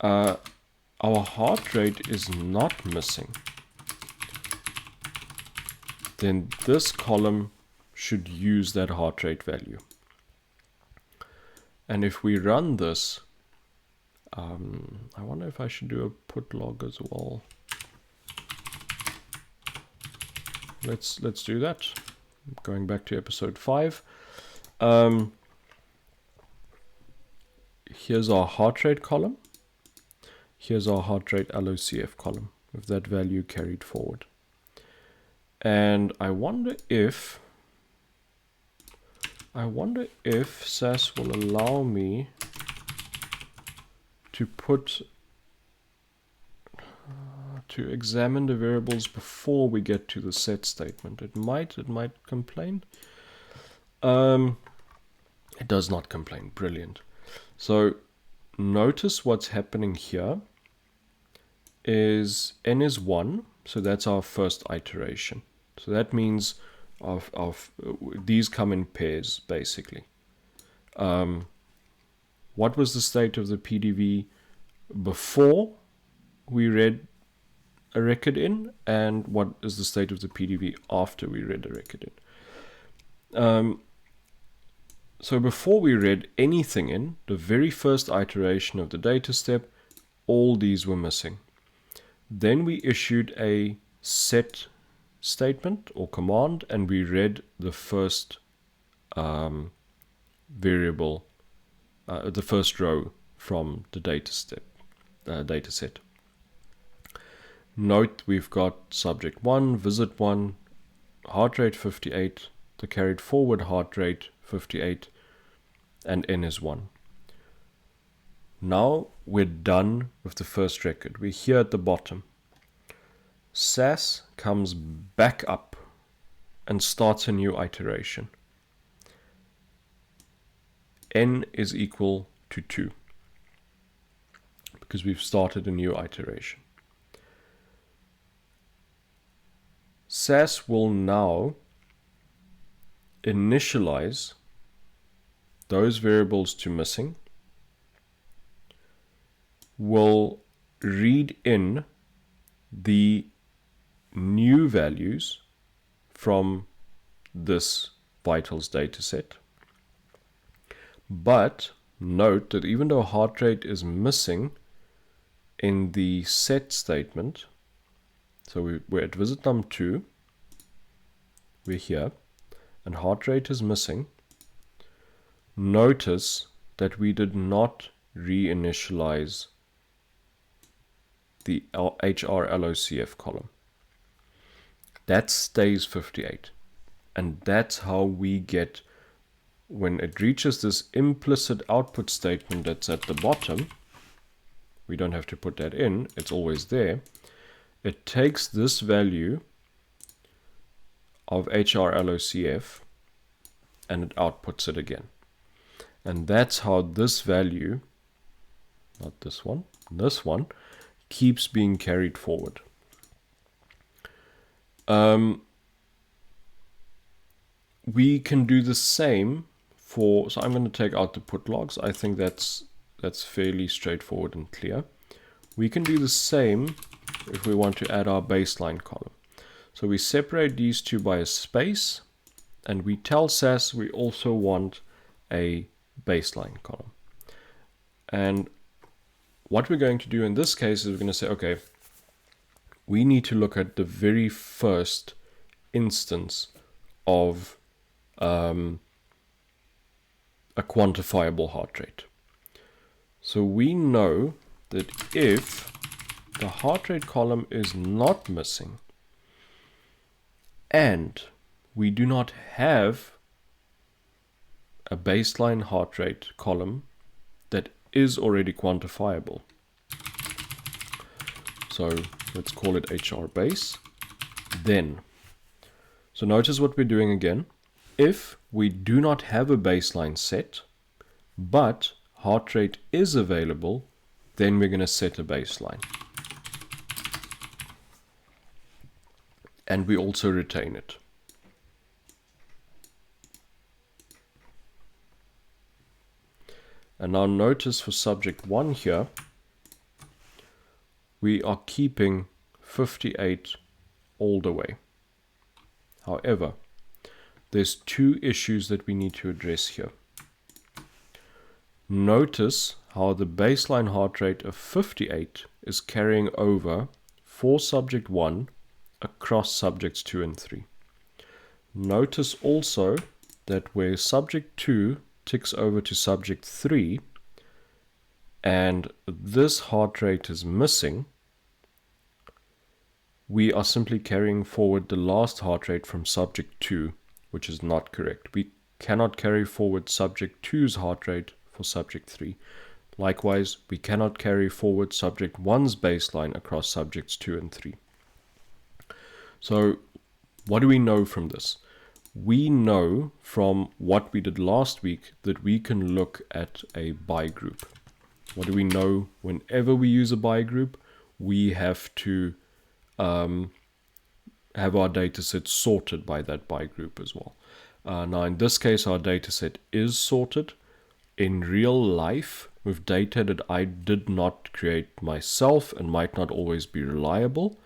our heart rate is not missing, then this column should use that heart rate value. And if we run this, I wonder if I should do a put log as well. Let's do that. Going back to episode 5. Here's our heart rate column. Here's our heart rate LOCF column with that value carried forward. And I wonder if SAS will allow me to to examine the variables before we get to the set statement. It might complain. It does not complain. Brilliant. So notice what's happening here is n is 1, so that's our first iteration. So that means these come in pairs, basically. what was the state of the PDV before we read a record in, and what is the state of the PDV after we read a record in. So before we read anything in, the very first iteration of the data step, all these were missing. Then we issued a set statement or command, and we read the first variable, the first row from the data set. Note we've got subject 1, visit 1, heart rate 58, the carried forward heart rate 58, and n is 1. Now we're done with the first record. We're here at the bottom. SAS comes back up and starts a new iteration. N is equal to 2 because we've started a new iteration. SAS will now initialize those variables to missing, will read in the new values from this vitals dataset. But note that even though heart rate is missing in the set statement, so we're at visit num 2, we're here, and heart rate is missing. Notice that we did not reinitialize the HRLOCF column. That stays 58. And that's how we get, when it reaches this implicit output statement that's at the bottom, we don't have to put that in, it's always there. It takes this value of HRLOCF and it outputs it again. And that's how this value, not this one, keeps being carried forward. We can do the same for, so I'm going to take out the put logs. I think that's fairly straightforward and clear. We can do the same if we want to add our baseline column. So we separate these two by a space, and we tell SAS we also want a baseline column. And what we're going to do in this case is we're going to say, okay, we need to look at the very first instance of a quantifiable heart rate. So we know that if the heart rate column is not missing and we do not have a baseline heart rate column that is already quantifiable, so let's call it HR base, then, so notice what we're doing again. If we do not have a baseline set, but heart rate is available, then we're going to set a baseline. And we also retain it. And now notice for subject 1 here, we are keeping 58 all the way. However, there's two issues that we need to address here. Notice how the baseline heart rate of 58 is carrying over for subject 1 across subjects 2 and 3. Notice also that where subject 2 ticks over to subject 3 and this heart rate is missing, we are simply carrying forward the last heart rate from subject 2, which is not correct. We cannot carry forward subject 2's heart rate for subject 3. Likewise, we cannot carry forward subject 1's baseline across subjects 2 and 3. So what do we know from this? We know from what we did last week that we can look at a by group. What do we know? Whenever we use a by group, we have to have our data set sorted by that by group as well. Now in this case our data set is sorted, in real life with data that I did not create myself and might not always be reliable,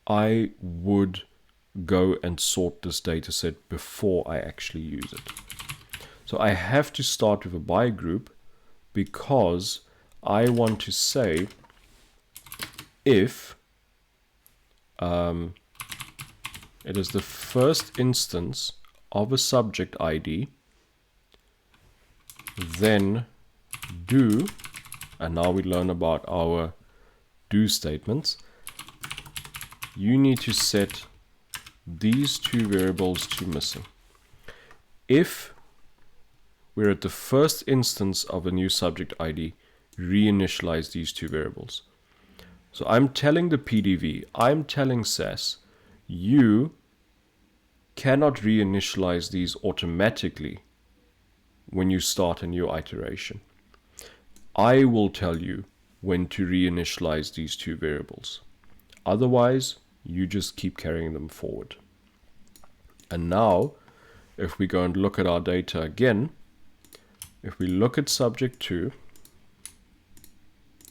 I would go and sort this data set before I actually use it. So I have to start with a by group because I want to say if it is the first instance of a subject ID, then do, and now we learn about our do statements, you need to set these two variables to missing. If we're at the first instance of a new subject ID, reinitialize these two variables. So I'm telling the PDV, I'm telling SAS, you cannot reinitialize these automatically when you start a new iteration. I will tell you when to reinitialize these two variables. Otherwise, you just keep carrying them forward. And now, if we go and look at our data again, if we look at subject 2,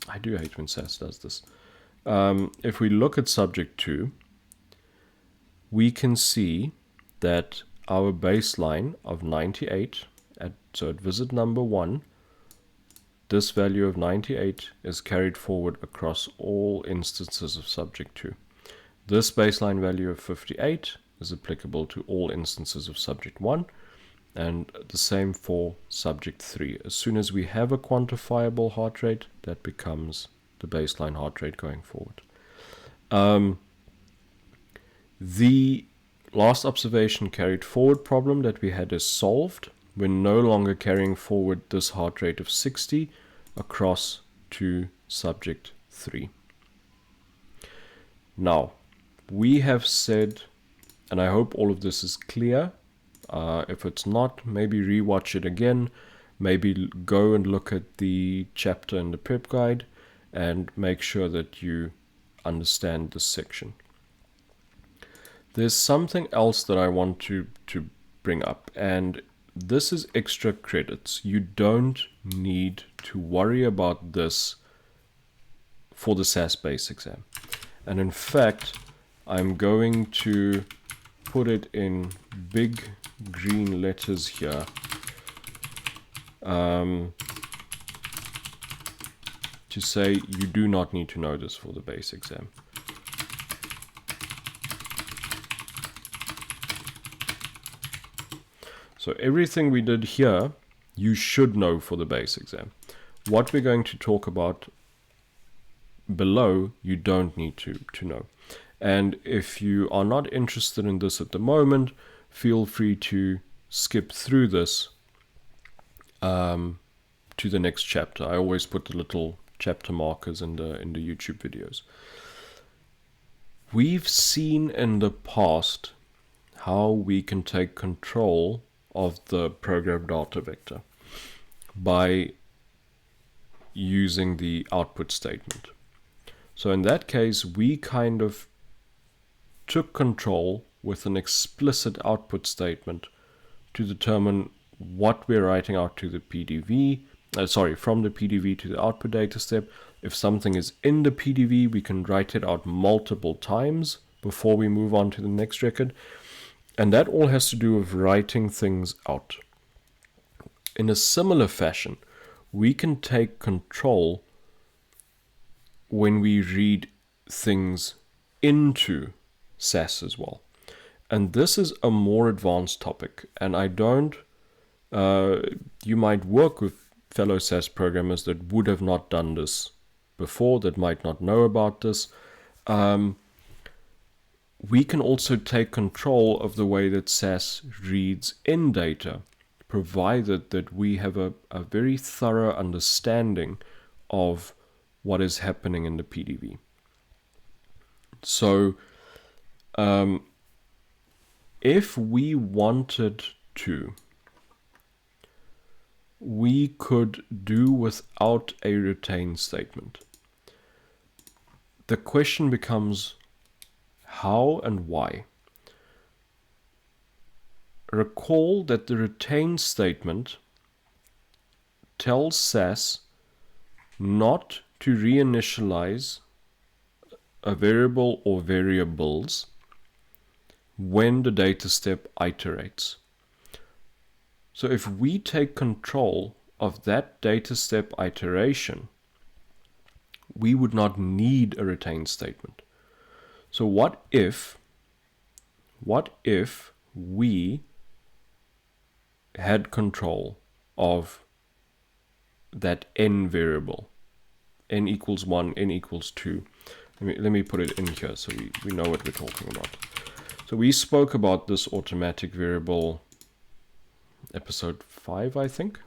I do hate when SAS does this. If we look at subject 2, we can see that our baseline of 98, so at visit number 1, this value of 98 is carried forward across all instances of subject 2. This baseline value of 58 is applicable to all instances of subject 1, and the same for subject 3. As soon as we have a quantifiable heart rate, that becomes the baseline heart rate going forward. The last observation carried forward problem that we had is solved. We're no longer carrying forward this heart rate of 60 across to subject 3. Now, we have said, and I hope all of this is clear. If it's not, maybe rewatch it again. Maybe go and look at the chapter in the prep guide and make sure that you understand this section. There's something else that I want to bring up, and this is extra credits. You don't need to worry about this for the SAS base exam. And in fact, I'm going to put it in big green letters here. To say you do not need to know this for the base exam. So everything we did here, you should know for the base exam. What we're going to talk about below, you don't need to know. And if you are not interested in this at the moment, feel free to skip through this to the next chapter. I always put the little chapter markers in the YouTube videos. We've seen in the past how we can take control of the program data vector by using the output statement. So in that case, we kind of took control with an explicit output statement to determine what we're writing out to the PDV, from the PDV to the output data step. If something is in the PDV, we can write it out multiple times before we move on to the next record. And that all has to do with writing things out. In a similar fashion, we can take control when we read things into SAS as well. And this is a more advanced topic, and I don't, you might work with fellow SAS programmers that would have not done this before, that might not know about this. We can also take control of the way that SAS reads in data, provided that we have a very thorough understanding of what is happening in the PDV. So, if we wanted to, we could do without a retain statement. The question becomes how and why. Recall that the retain statement tells SAS not to reinitialize a variable or variables when the data step iterates. So if we take control of that data step iteration, we would not need a retain statement. So what if we had control of that n variable, n equals 1, n equals 2. Let me put it in here so we know what we're talking about. So we spoke about this automatic variable episode 5, I think.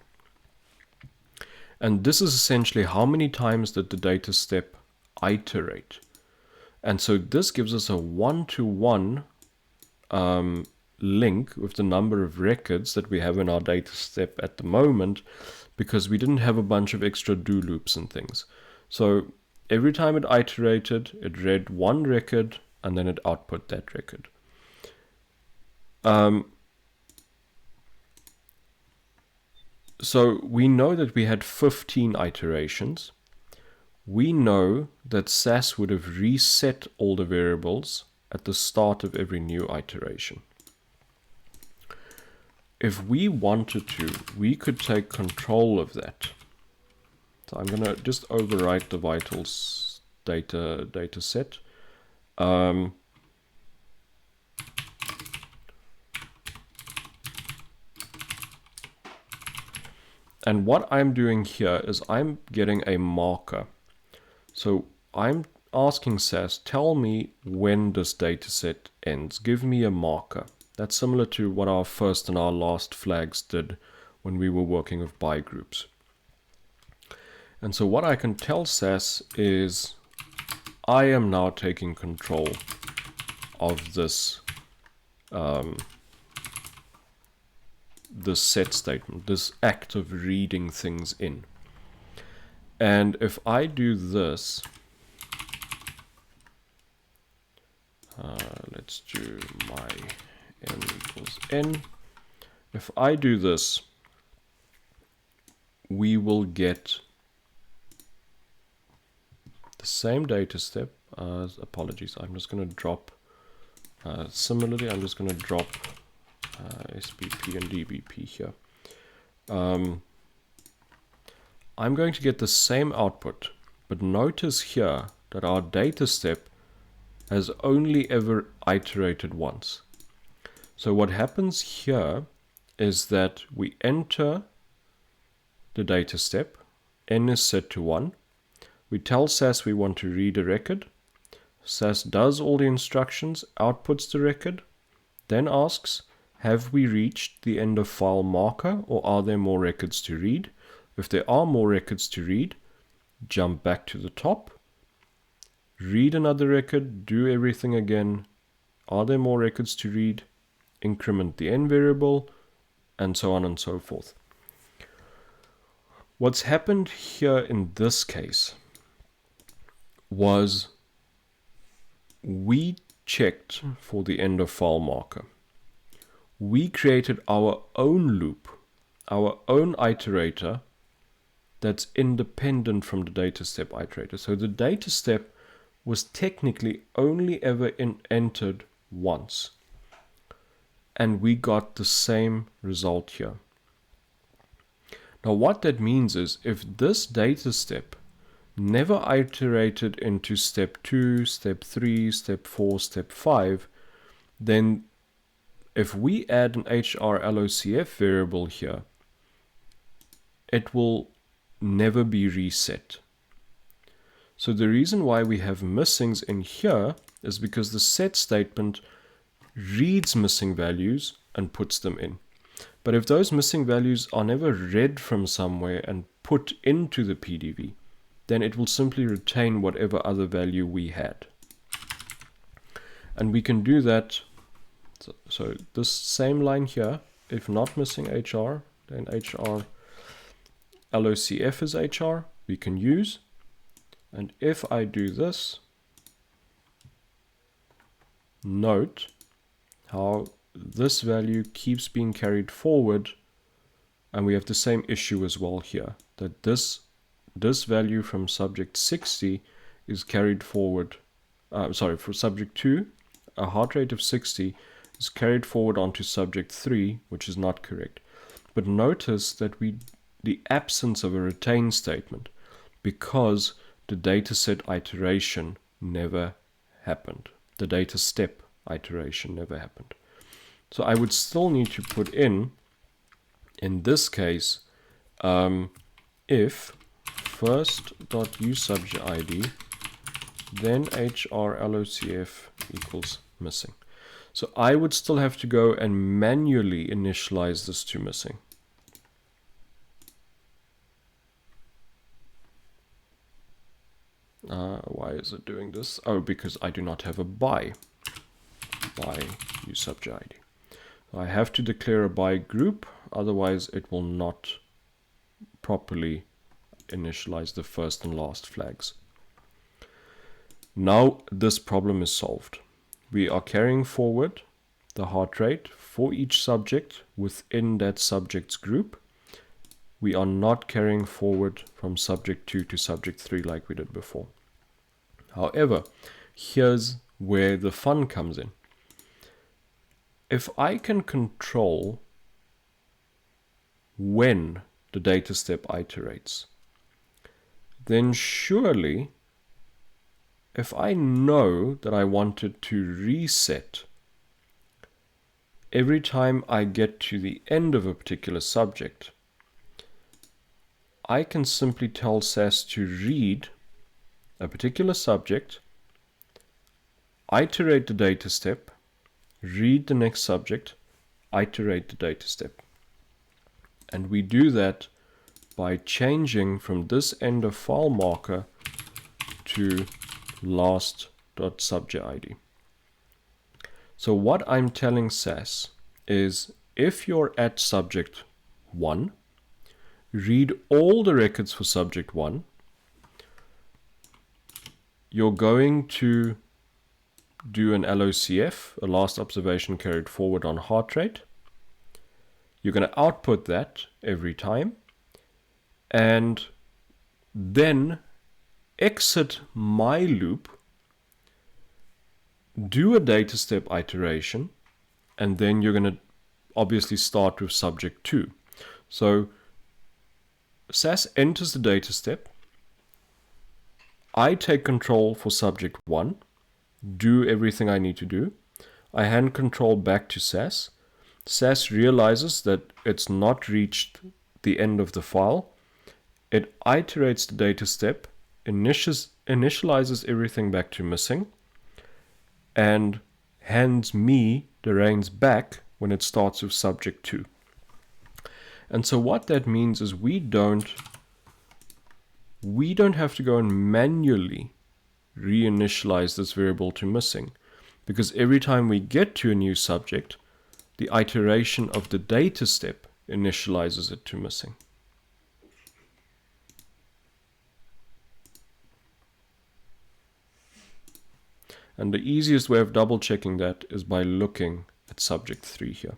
And this is essentially how many times did the data step iterate. And so this gives us a one-to-one link with the number of records that we have in our data step at the moment, because we didn't have a bunch of extra do loops and things. So every time it iterated, it read one record and then it output that record. So we know that we had 15 iterations. We know that SAS would have reset all the variables at the start of every new iteration. If we wanted to, we could take control of that. So I'm going to just overwrite the vitals data set. And what I'm doing here is I'm getting a marker. So I'm asking SAS, tell me when this data set ends. Give me a marker. That's similar to what our first and our last flags did when we were working with by groups. And so what I can tell SAS is I am now taking control of this this set statement, this act of reading things in. And if I do this, let's do my n equals n. If I do this, we will get the same data step. Apologies, I'm just going to drop, similarly, I'm just going to drop SBP and DBP here. I'm going to get the same output, but notice here that our data step has only ever iterated once. So what happens here is that we enter the data step, n is set to 1. We tell SAS we want to read a record. SAS does all the instructions, outputs the record, then asks, have we reached the end of file marker, or are there more records to read? If there are more records to read, jump back to the top, read another record, do everything again. Are there more records to read? Increment the n variable, and so on and so forth. What's happened here in this case was we checked for the end of file marker. We created our own loop, our own iterator that's independent from the data step iterator. So the data step was technically only ever entered once. And we got the same result here. Now what that means is if this data step never iterated into step 2, step 3, step 4, step 5, then if we add an HRLOCF variable here, it will never be reset. So the reason why we have missings in here is because the set statement reads missing values and puts them in. But if those missing values are never read from somewhere and put into the PDV, then it will simply retain whatever other value we had. And we can do that. So this same line here, if not missing HR, then HR LOCF is HR, we can use. And if I do this, note how this value keeps being carried forward And we have the same issue as well here, that this value from subject 60 is carried forward, for subject 2, a heart rate of 60 is carried forward onto subject 3, which is not correct. But notice that the absence of a retain statement, because the dataset iteration never happened. The data step iteration never happened. So I would still need to put in this case, if first.uSubjectId, then hrlocf equals missing. So I would still have to go and manually initialize this to missing. Why is it doing this? Oh, because I do not have a by uSubjectId. I have to declare a by group, otherwise it will not properly initialize the first and last flags. Now this problem is solved. We are carrying forward the heart rate for each subject within that subject's group. We are not carrying forward from subject 2 to subject 3 like we did before. However, here's where the fun comes in. If I can control when the data step iterates, then surely if I know that I wanted to reset every time I get to the end of a particular subject, I can simply tell SAS to read a particular subject, iterate the data step, read the next subject, iterate the data step. And we do that by changing from this end of file marker to last.subjectId. So what I'm telling SAS is, if you're at subject 1, read all the records for subject 1. You're going to do an LOCF, a last observation carried forward on heart rate. You're going to output that every time, and then exit my loop, do a data step iteration, and then you're going to obviously start with subject 2. So SAS enters the data step. I take control for subject 1, do everything I need to do. I hand control back to SAS. SAS realizes that it's not reached the end of the file. It iterates the data step, initializes everything back to missing, and hands me the reins back when it starts with subject 2. And so what that means is we don't have to go and manually reinitialize this variable to missing, because every time we get to a new subject, the iteration of the data step initializes it to missing. And the easiest way of double checking that is by looking at subject 3 here.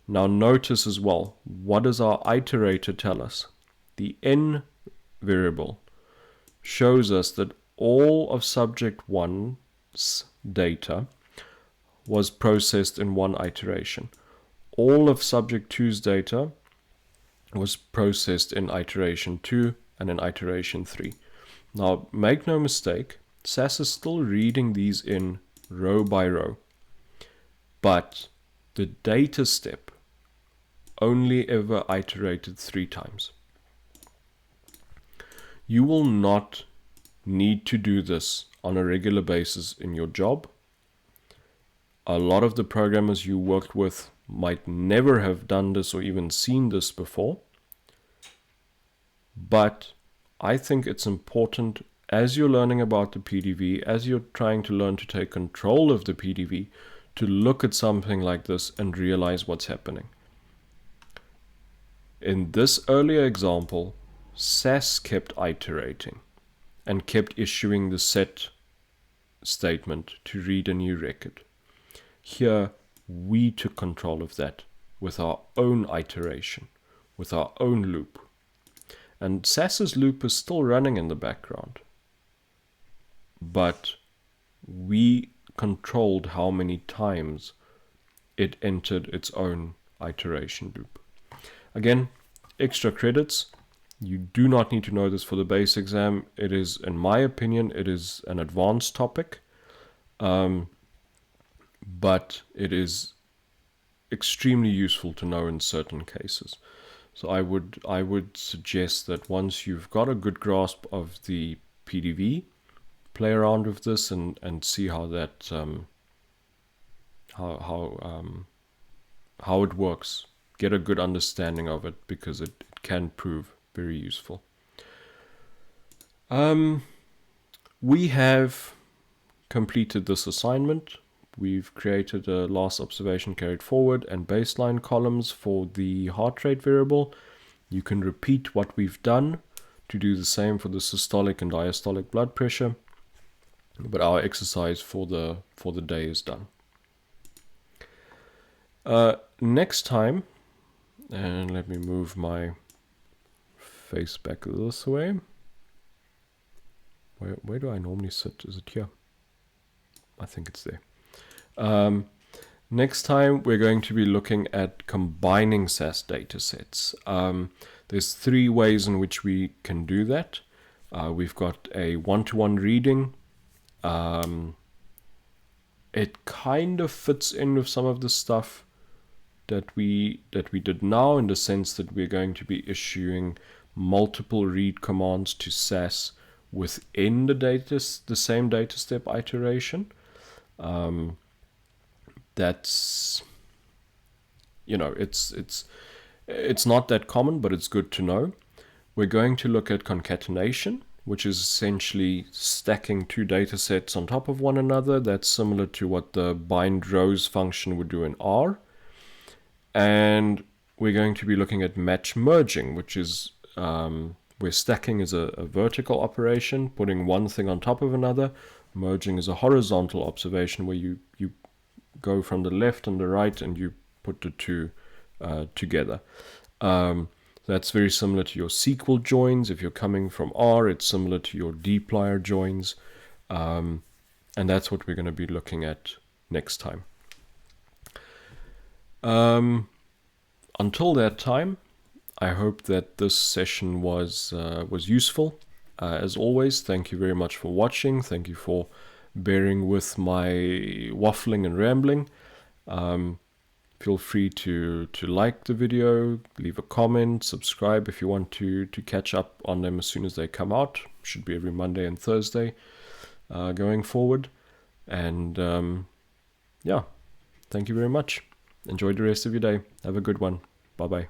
Now notice as well, what does our iterator tell us? The n variable shows us that all of subject 1's data was processed in one iteration. All of subject 2's data was processed in iteration 2 and in iteration 3. Now make no mistake, SAS is still reading these in row by row, but the data step only ever iterated 3 times. You will not need to do this on a regular basis in your job. A lot of the programmers you worked with might never have done this or even seen this before. But I think it's important, as you're learning about the PDV, as you're trying to learn to take control of the PDV, to look at something like this and realize what's happening. In this earlier example, SAS kept iterating and kept issuing the set statement to read a new record. Here, we took control of that with our own iteration, with our own loop. And SAS's loop is still running in the background, but we controlled how many times it entered its own iteration loop. Again, extra credits. You do not need to know this for the base exam. It is, in my opinion, it is an advanced topic, but it is extremely useful to know in certain cases. So I would suggest that once you've got a good grasp of the PDV, play around with this and see how that how it works. Get a good understanding of it, because it can prove very useful. We have completed this assignment. We've created a last observation carried forward and baseline columns for the heart rate variable. You can repeat what we've done to do the same for the systolic and diastolic blood pressure, but our exercise for the day is done. Next time, and let me move my face back this way. Where do I normally sit? Is it here? I think it's there. Next time, we're going to be looking at combining SAS datasets. There's 3 ways in which we can do that. We've got a one-to-one reading. It kind of fits in with some of the stuff that we did now, in the sense that we're going to be issuing multiple read commands to SAS within the same data step iteration. That's, it's not that common, but it's good to know. We're going to look at concatenation, which is essentially stacking 2 data sets on top of one another. That's similar to what the bind rows function would do in R. And we're going to be looking at match merging, which is where stacking is a vertical operation, putting one thing on top of another. Merging is a horizontal observation where you go from the left and the right and you put the 2 together. That's very similar to your SQL joins. If you're coming from R, it's similar to your dplyr joins. And that's what we're going to be looking at next time. Until that time, I hope that this session was useful. As always, thank you very much for watching. Thank you for bearing with my waffling and rambling. Feel free to like the video, leave a comment, subscribe if you want to catch up on them as soon as they come out. Should be every Monday and Thursday going forward. And yeah, thank you very much. Enjoy the rest of your day. Have a good one. Bye-bye.